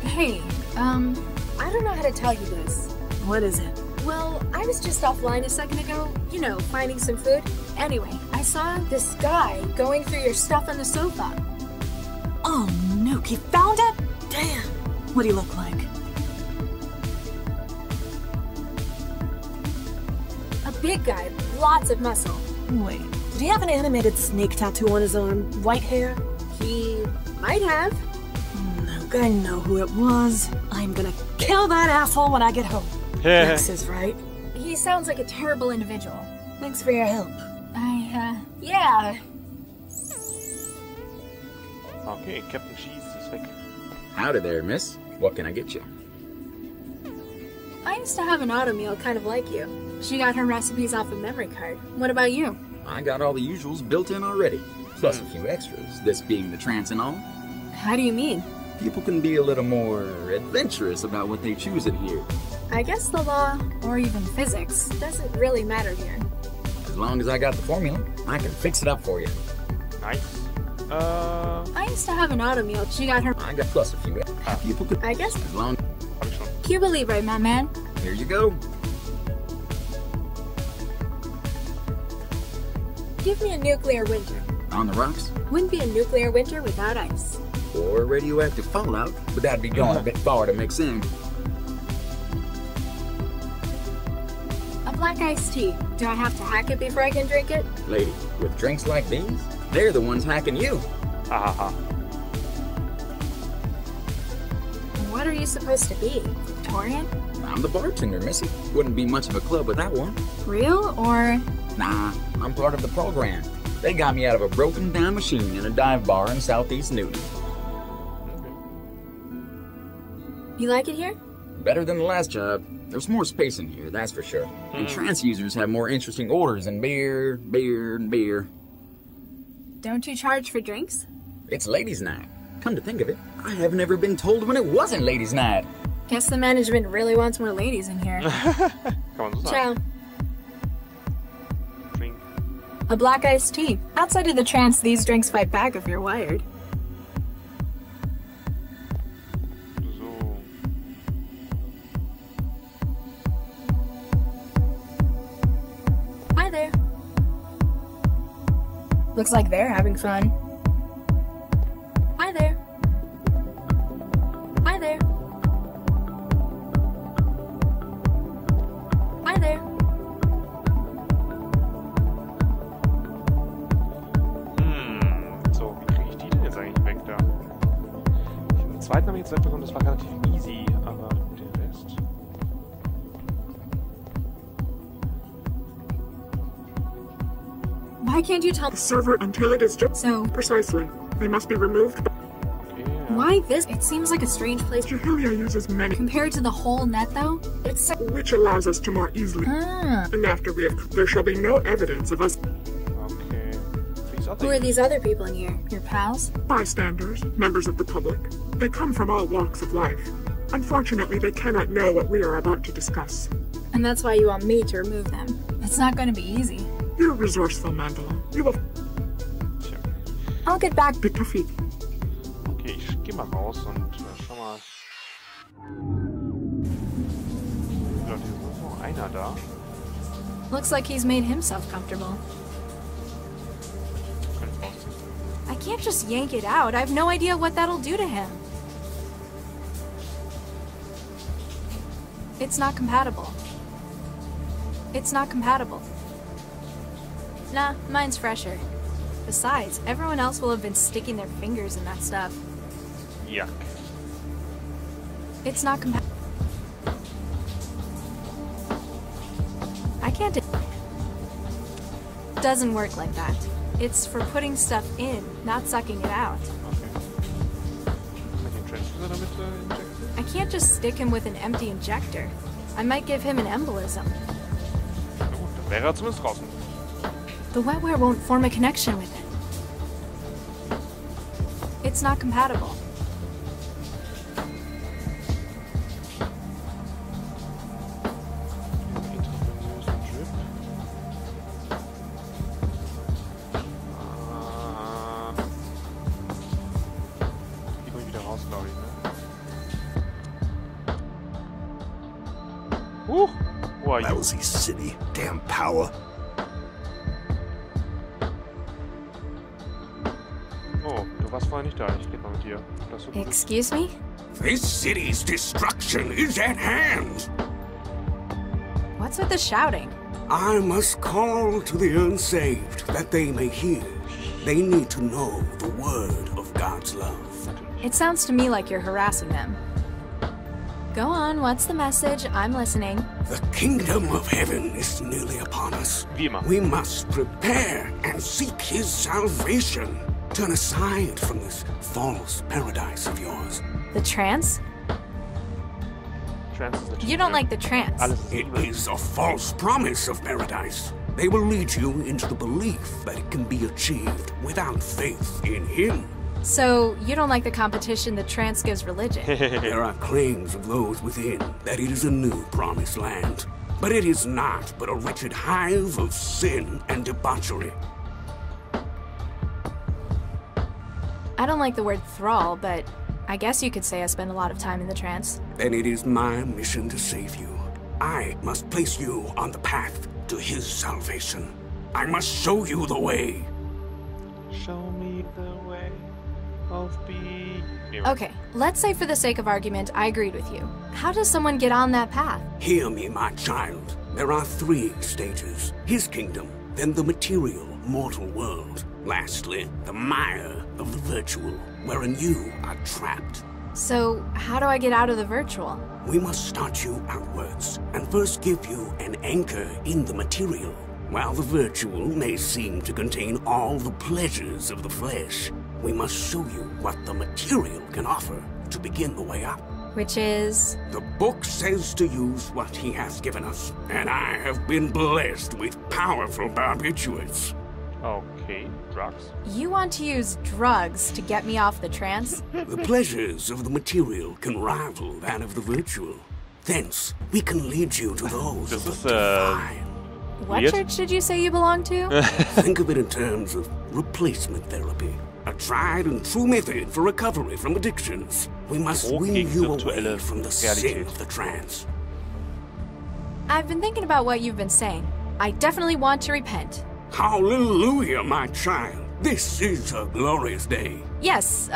Hey, I don't know how to tell you this. What is it? Well, I was just offline a second ago, you know, finding some food. Anyway, I saw this guy going through your stuff on the sofa. Oh, no, he found it? Damn. What do you look like? A big guy, lots of muscle. Wait, did he have an animated snake tattoo on his arm? White hair? He might have. Look, I know who it was. I'm gonna kill that asshole when I get home. Max is right. He sounds like a terrible individual. Thanks for your help. Yeah. Okay, Captain Cheese ist weg. Howdy there, miss. What can I get you? I used to have an auto meal kind of like you. She got her recipes off a memory card. What about you? I got all the usuals built in already, plus a few extras, this being the trance and all. How do you mean? People can be a little more adventurous about what they choose in here. I guess the law, or even physics, doesn't really matter here. As long as I got the formula, I can fix it up for you. Nice. I used to have an auto meal. She got her. I got plus a few. People could. I guess. As long. You believe right, my man. Here you go. Give me a nuclear winter. On the rocks? Wouldn't be a nuclear winter without ice. Or radioactive fallout, but that'd be going a bit far to mix in. A black iced tea. Do I have to hack it before I can drink it? Lady, with drinks like these, they're the ones hacking you. Ha ha ha. What are you supposed to be? Victorian? I'm the bartender, missy. Wouldn't be much of a club without one. Real or? Nah, I'm part of the program. They got me out of a broken down machine in a dive bar in Southeast Newton. You like it here? Better than the last job. There's more space in here, that's for sure. And trance users have more interesting orders than beer, and beer. Don't you charge for drinks? It's ladies' night. Come to think of it, I haven't ever been told when it wasn't ladies' night. Guess the management really wants more ladies in here. Ciao. Drink. A black iced tea. Outside of the trance, these drinks fight back if you're wired. Hi there. Looks like they're having fun. Hi there. Hi there. Hi there. So, wie kriege ich die denn jetzt eigentlich weg da? Den zweiten habe ich jetzt wegbekommen, das war relativ easy, aber der Rest. Why can't you tell the server until it is just so precisely? They must be removed. Why this? It seems like a strange place. Jahilia uses many. Compared to the whole net, though? It's which allows us to more easily. And after we have, there shall be no evidence of us. Okay. Who are these other people in here? Your pals? Bystanders, members of the public. They come from all walks of life. Unfortunately, they cannot know what we are about to discuss. And that's why you want me to remove them. It's not going to be easy. You're resourceful, Mandela. You will. I'll get back. Bitte viel. Okay, ich geh mal raus und schau mal. Leute, ist noch einer da. Looks like he's made himself comfortable. I can't just yank it out. I have no idea what that'll do to him. It's not compatible. It's not compatible. Nah, mine's fresher. Besides, everyone else will have been sticking their fingers in that stuff. Yuck. It's not compatible. I can't. It doesn't work like that. It's for putting stuff in, not sucking it out. I can't just stick him with an empty injector. I might give him an embolism. Na gut, dann wäre er zumindest draußen. The wetware won't form a connection with it. It's not compatible. Lousy city. Damn power. Oh, du warst vorher nicht da. Ich rede mal mit dir. Excuse me? This city's destruction is at hand. What's with the shouting? I must call to the unsaved that they may hear. They need to know the word of God's love. It sounds to me like you're harassing them. Go on, what's the message? I'm listening. The kingdom of heaven is nearly upon us. We must prepare and seek his salvation. Turn aside from this false paradise of yours. The trance? You don't like the trance. It is a false promise of paradise. They will lead you into the belief that it can be achieved without faith in him. So, you don't like the competition the trance gives religion? There are claims of those within that it is a new promised land. But it is not but a wretched hive of sin and debauchery. I don't like the word thrall, but I guess you could say I spend a lot of time in the trance. Then it is my mission to save you. I must place you on the path to his salvation. I must show you the way. Show me the way of being. Okay, let's say for the sake of argument, I agreed with you. How does someone get on that path? Hear me, my child. There are 3 stages. His kingdom, then the material, mortal world. Lastly, the mire of the virtual, wherein you are trapped. So, how do I get out of the virtual? We must start you outwards, and first give you an anchor in the material. While the virtual may seem to contain all the pleasures of the flesh, we must show you what the material can offer to begin the way up. Which is? The book says to use what he has given us, and I have been blessed with powerful barbiturates. Okay, drugs. You want to use drugs to get me off the trance? The pleasures of the material can rival that of the virtual. Thence, we can lead you to those of the divine. What church did you say you belong to? Think of it in terms of replacement therapy. A tried and true method for recovery from addictions. We must win you away from the sin of the trance. I've been thinking about what you've been saying. I definitely want to repent. Hallelujah, my child. This is a glorious day. Yes,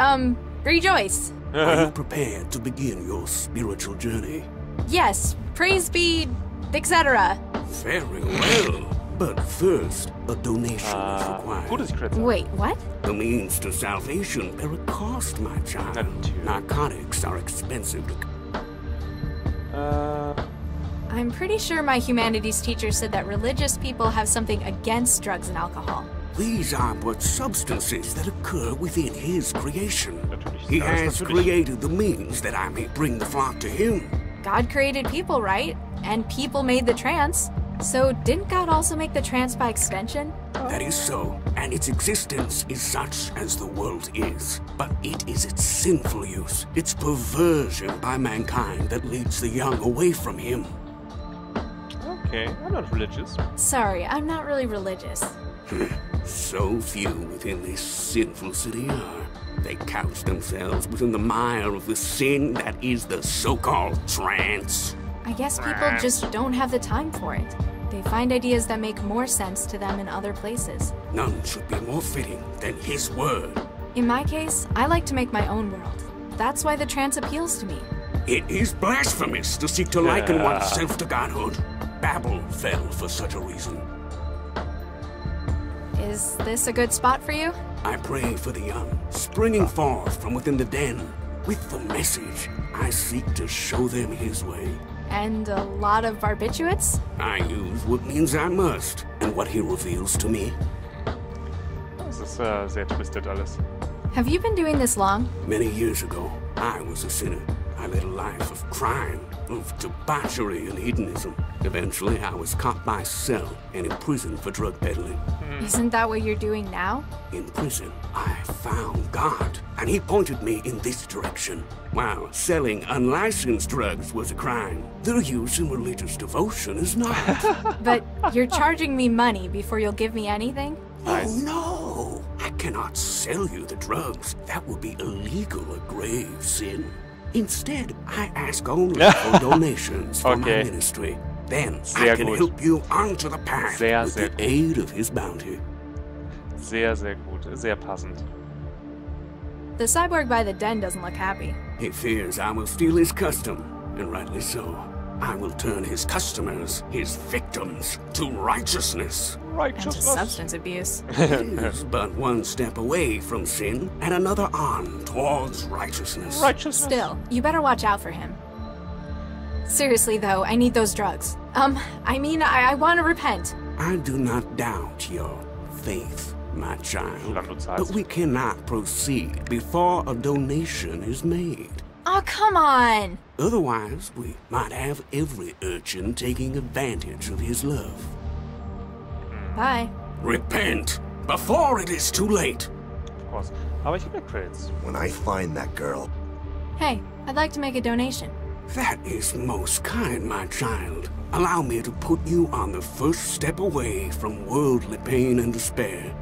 rejoice. Are you prepared to begin your spiritual journey? Yes, praise be, etc. Very well. But first, a donation is required. Wait, what? The means to salvation bear a cost, my child. Narcotics are expensive to... I'm pretty sure my humanities teacher said that religious people have something against drugs and alcohol. These are but substances that occur within his creation. He has created the means that I may bring the flock to him. God created people, right? And people made the trance. So didn't God also make the trance by extension? That is so, and its existence is such as the world is. But it is its sinful use, its perversion by mankind that leads the young away from him. Okay, I'm not religious. Sorry, I'm not really religious. So few within this sinful city are. They couch themselves within the mire of the sin that is the so-called trance. I guess people just don't have the time for it. They find ideas that make more sense to them in other places. None should be more fitting than his word. In my case, I like to make my own world. That's why the trance appeals to me. It is blasphemous to seek to liken oneself to godhood. Babel fell for such a reason. Is this a good spot for you? I pray for the young, springing forth from within the den. With the message, I seek to show them his way. And a lot of barbiturates? I use what means I must, and what he reveals to me. Das ist sehr twisted alles. Have you been doing this long? Many years ago, I was a sinner. I led a life of crime, of debauchery and hedonism. Eventually, I was caught by Cell and imprisoned for drug peddling. Isn't that what you're doing now? In prison, I found God, and he pointed me in this direction. While selling unlicensed drugs was a crime, their use in religious devotion is not. But you're charging me money before you'll give me anything? Oh, no! I cannot sell you the drugs. That would be illegal, a grave sin. Instead, I ask only for donations for my ministry. Then I can help you onto the path with the aid of his bounty. Sehr, sehr gut. Sehr passend. The cyborg by the den doesn't look happy. He fears I will steal his custom, and rightly so. I will turn his customers, his victims, to righteousness. And to substance abuse. It is but one step away from sin, and another on towards righteousness. Still, you better watch out for him. Seriously, though, I need those drugs. I want to repent. I do not doubt your faith, my child. But we cannot proceed before a donation is made. Oh, come on! Otherwise, we might have every urchin taking advantage of his love. Bye. Repent before it is too late. Of course. Aber ich liebe Credits. When I find that girl. Hey, I'd like to make a donation. That is most kind, my child. Allow me to put you on the first step away from worldly pain and despair.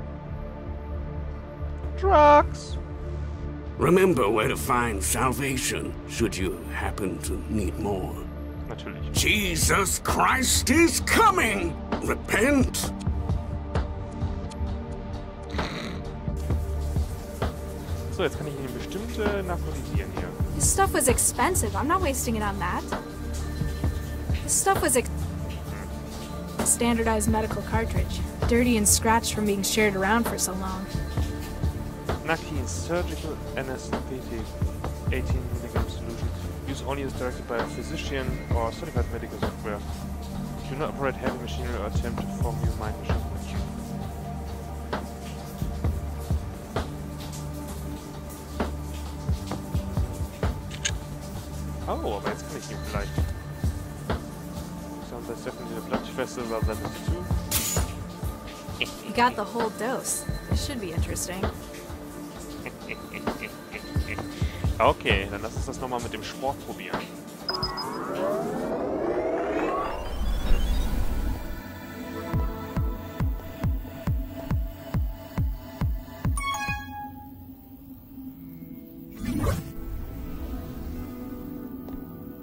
Drugs. Remember where to find salvation, should you happen to need more. Natürlich. Jesus Christ is coming! Repent! So, jetzt kann ich ihn bestimmt narkotisieren hier. This stuff was expensive. I'm not wasting it on that. This stuff was a standardized medical cartridge. Dirty and scratched from being shared around for so long. Naki surgical anesthetic 18 mg solution. Use only as directed by a physician or certified medical software. Do not operate heavy machinery or attempt to form new mind machine. Oh, aber jetzt kann ich ihn vielleicht. Sounds like definitely the blood vessels are level 2. You got the whole dose. This should be interesting. Okay, dann lass uns das nochmal mit dem Sport probieren.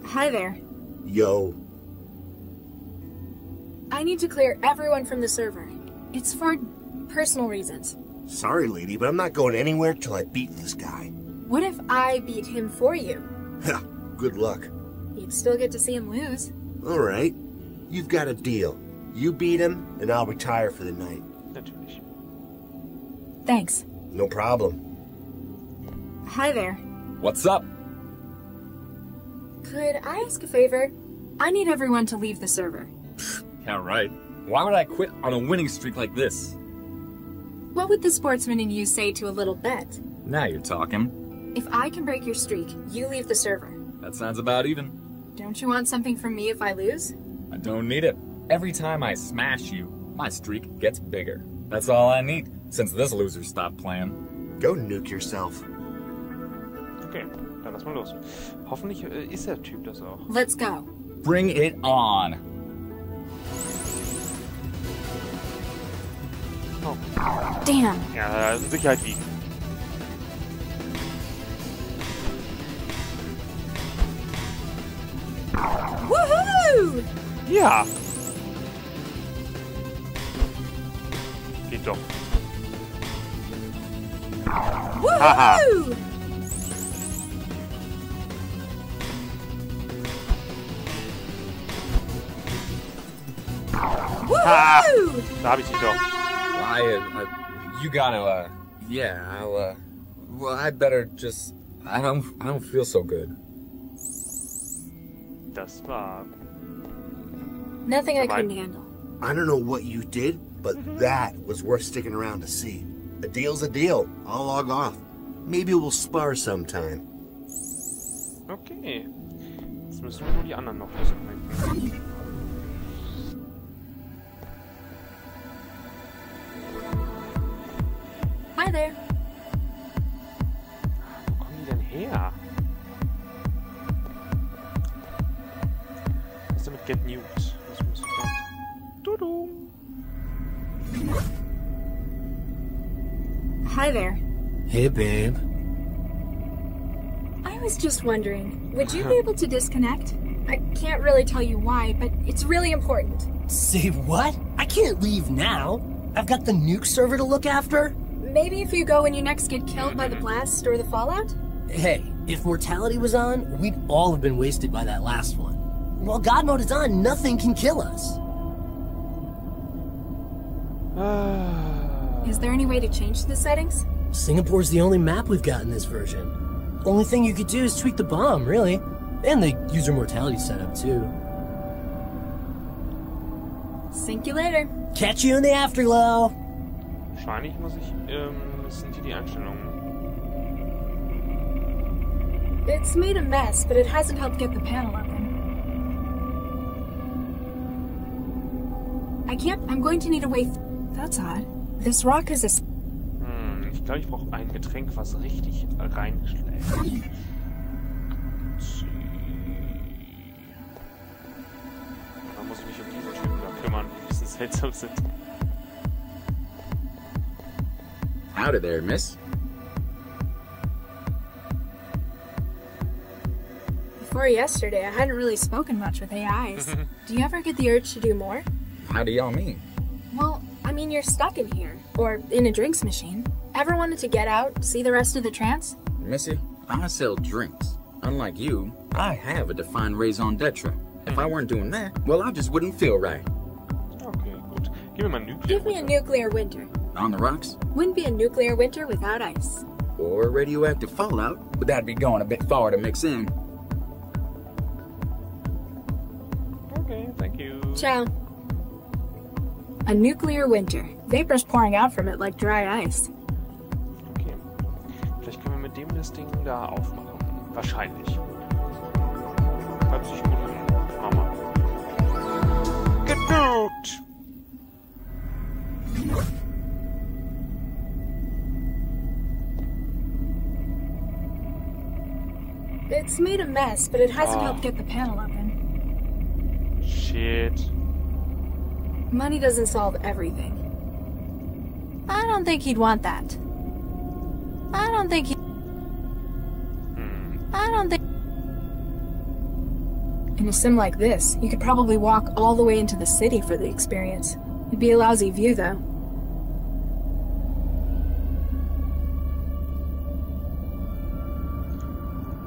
Hi there. Yo. I need to clear everyone from the server. It's for personal reasons. Sorry, lady, but I'm not going anywhere till I beat this guy. What if I beat him for you? Ha! Good luck. You'd still get to see him lose. All right. You've got a deal. You beat him, and I'll retire for the night. Natürlich. Thanks. No problem. Hi there. What's up? Could I ask a favor? I need everyone to leave the server. Yeah, right. Why would I quit on a winning streak like this? What would the sportsman in you say to a little bet? Now you're talking. If I can break your streak, you leave the server. That sounds about even. Don't you want something from me if I lose? I don't need it. Every time I smash you, my streak gets bigger. That's all I need, since this loser stopped playing. Go nuke yourself. Okay, dann lass mal los. Hoffentlich ist der Typ das auch. Let's go. Bring it on. Oh. Damn. Ja, in Sicherheit wiegen. Woohoo! Ja. Geht doch. Woohoo! Woohoo! Da hab ich dich doch. You gotta, yeah, well, I better just, I don't feel so good. Das war... Nothing I couldn't handle. I don't know what you did, but that was worth sticking around to see. A deal's a deal. I'll log off. Maybe we'll spar sometime. Okay. Jetzt müssen wir nur die anderen noch disconnecten. Hi there. Wo kommen die denn her? Was ist denn mit Get Nuked? Was muss ich denn? Tudu. Hi there. Hey, babe. I was just wondering, would you be able to disconnect? I can't really tell you why, but it's really important. Say what? I can't leave now. I've got the nuke server to look after. Maybe if you go when you next get killed by the blast or the fallout? Hey, if mortality was on, we'd all have been wasted by that last one. While God mode is on, nothing can kill us. Is there any way to change the settings? Singapore's the only map we've got in this version. Only thing you could do is tweak the bomb, really. And the user mortality setup, too. Sink you later. Catch you in the afterglow. Wahrscheinlich muss ich, das sind hier die Einstellungen. It's made a mess, but it hasn't helped get the panel open. I'm going to need a way. That's odd. This rock is a. Ich glaube, ich brauche ein Getränk, was richtig reinschlägt. Da muss ich mich um diese Typen da kümmern, die ein bisschen seltsam sind. Howdy there, miss. Before yesterday, I hadn't really spoken much with AIs. Do you ever get the urge to do more? How do y'all mean? Well, I mean, you're stuck in here, or in a drinks machine. Ever wanted to get out, see the rest of the trance? Missy, I sell drinks. Unlike you, I have a defined raison d'etre. If I weren't doing that, well, I just wouldn't feel right. Okay, gut. Give me a nuclear winter. On the rocks? Wouldn't be a nuclear winter without ice. Or radioactive fallout, but that'd be going a bit far to mix in. Okay, thank you. Ciao. A nuclear winter. Vapors pouring out from it like dry ice. Okay. Vielleicht können wir mit dem das Ding da aufmachen. Wahrscheinlich. Hört sich gut an. Mach mal. Genug! It's made a mess, but it hasn't helped get the panel open. Shit. Money doesn't solve everything. I don't think he'd want that. I don't think. In a sim like this, you could probably walk all the way into the city for the experience. It'd be a lousy view, though.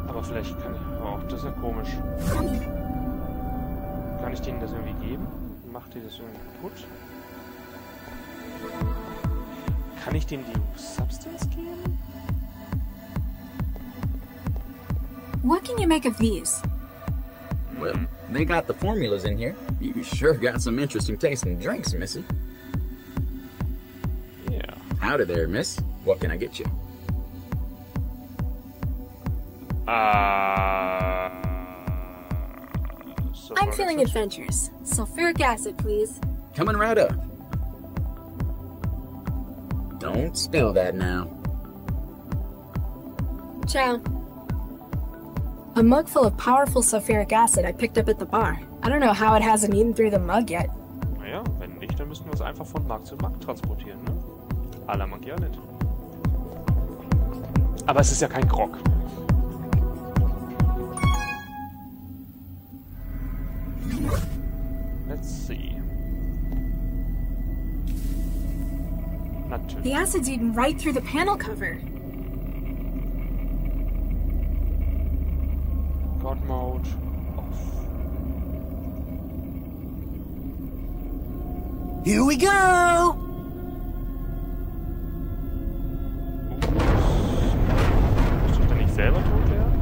Aber vielleicht kann ich... Oh, das ist ja komisch. Kann ich denen das irgendwie geben? Macht ihr das irgendwie kaputt? Kann ich denen die Substance geben? What can you make of these? Well, they got the formulas in here. You sure got some interesting tasting drinks, Missy. Yeah. Howdy there, miss. What can I get you? I'm feeling adventurous. Sulfuric acid, please. Coming right up. Don't spill that now. Ciao. A mug full of powerful sulfuric acid I picked up at the bar. I don't know how it hasn't eaten through the mug yet. Naja, wenn nicht, dann müssten wir es einfach von Markt zu Markt transportieren, ne? À la Monkey Island. Aber es ist ja kein Grog. Let's see. Natürlich. The acid's eaten right through the panel cover. God mode off. Here we go! Muss ich da nicht selber tot werden?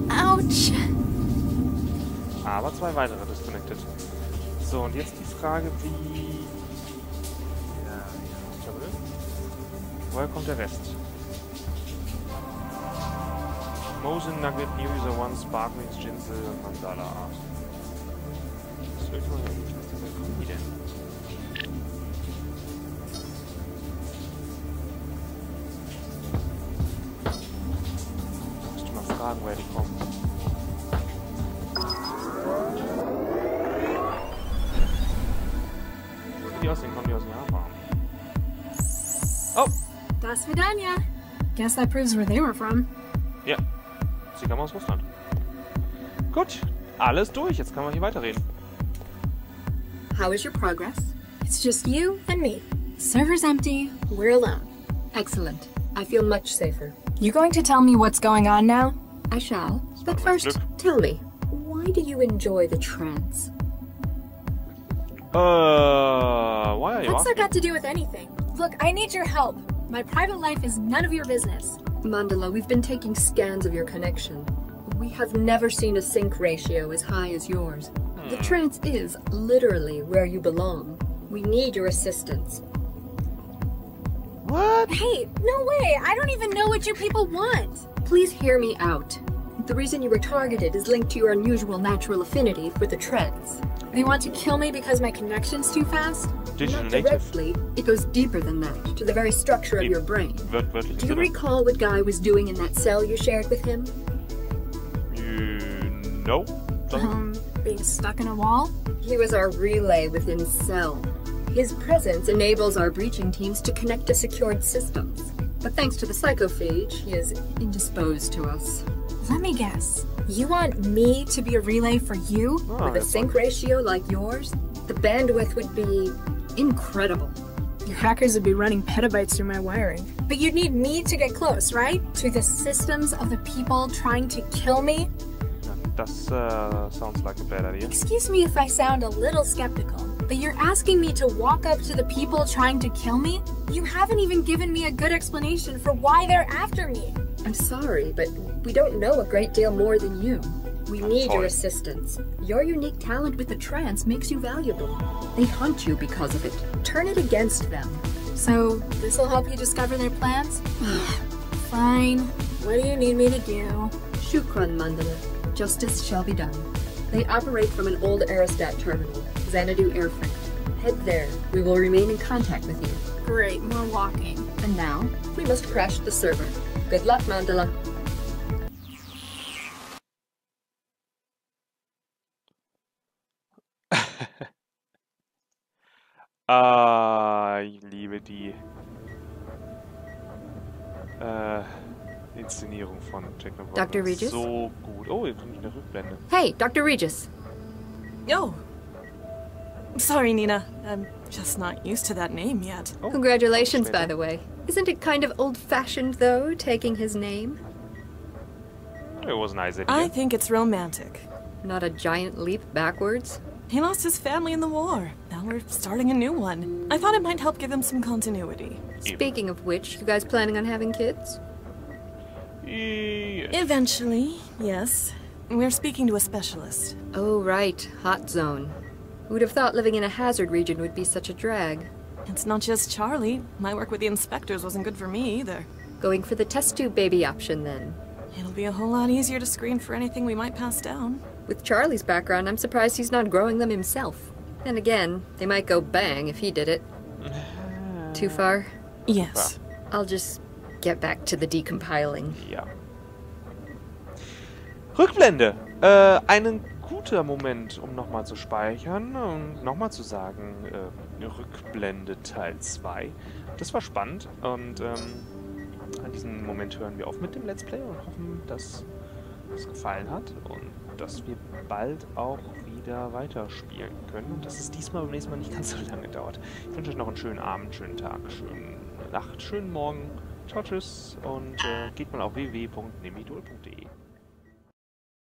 Ouch! Aber zwei weitere disconnected. So, und jetzt die Frage, wie Woher kommt der Rest? Mosin, Nugget, New User One, Sparkling, Jinsel, Mandala. Was will ich mal hin? Wo kommen die denn? Musst du mal fragen, woher die kommen. Die aussehen, kommen die aus Japan. Oh! Das Vidania. Guess that proves where they were from. Ja, sie kam aus Russland. Gut, alles durch. Jetzt können wir hier weiterreden. How is your progress? It's just you and me. Server's empty. We're alone. Excellent. I feel much safer. You going to tell me what's going on now? I shall. But first, tell me, why do you enjoy the trance? Why are you What's that asking? got to do with anything? Look, I need your help. My private life is none of your business. Mandala, we've been taking scans of your connection. We have never seen a sync ratio as high as yours. The trance is literally where you belong. We need your assistance. What? Hey, no way! I don't even know what you people want! Please hear me out. The reason you were targeted is linked to your unusual natural affinity for the trance. They want to kill me because my connection's too fast? Digital Not native. directly. It goes deeper than that, to the very structure of your brain. Wörtlichen Do you Sinne. recall what Guy was doing in that cell you shared with him? No. Being stuck in a wall? He was our relay within Cell. His presence enables our breaching teams to connect to secured systems. But thanks to the psychophage, he is indisposed to us. Let me guess. You want me to be a relay for you? With a sync ratio like yours, the bandwidth would be incredible. Your hackers would be running petabytes through my wiring. But you'd need me to get close, right? To the systems of the people trying to kill me? Das sounds like a bad idea. Excuse me if I sound a little skeptical, but you're asking me to walk up to the people trying to kill me? You haven't even given me a good explanation for why they're after me. I'm sorry, but we don't know a great deal more than you. We need your assistance. Your unique talent with the trance makes you valuable. They hunt you because of it. Turn it against them. So, this'll help you discover their plans? Fine. What do you need me to do? Shukran, Mandala. Justice shall be done. They operate from an old aerostat terminal, Xanadu Airframe. Head there. We will remain in contact with you. Great, more walking. And now, we must crash the server. Good luck, Mandala. Ich liebe die Inszenierung von Technobabylon. Dr. Regis? So gut. Oh, hier kommt eine Rückblende. Hey, Dr. Regis. Oh. Sorry, Nina. I'm just not used to that name yet. Oh, Congratulations, by the way. Isn't it kind of old-fashioned, though, taking his name? It was a nice idea. I think it's romantic. Not a giant leap backwards? He lost his family in the war. Now we're starting a new one. I thought it might help give him some continuity. Speaking of which, you guys planning on having kids? Yes. Eventually, yes. We're speaking to a specialist. Oh, right. Hot zone. Who'd have thought living in a hazard region would be such a drag? It's not just Charlie. My work with the inspectors wasn't good for me either. Going for the test tube baby option, then. It'll be a whole lot easier to screen for anything we might pass down. With Charlie's background, I'm surprised he's not growing them himself. And again, they might go bang if he did it. Too far? Yes. I'll just get back to the decompiling. Ja. Rückblende. Ein guter Moment, um nochmal zu speichern und nochmal zu sagen, Rückblende Teil 2. Das war spannend und an diesem Moment hören wir auf mit dem Let's Play und hoffen, dass es gefallen hat und dass wir bald auch wieder weiterspielen können und dass es diesmal beim nächsten Mal nicht ganz so lange dauert. Ich wünsche euch noch einen schönen Abend, schönen Tag, schöne Nacht, schönen Morgen. Ciao, tschüss und geht mal auf www.nemidol.de.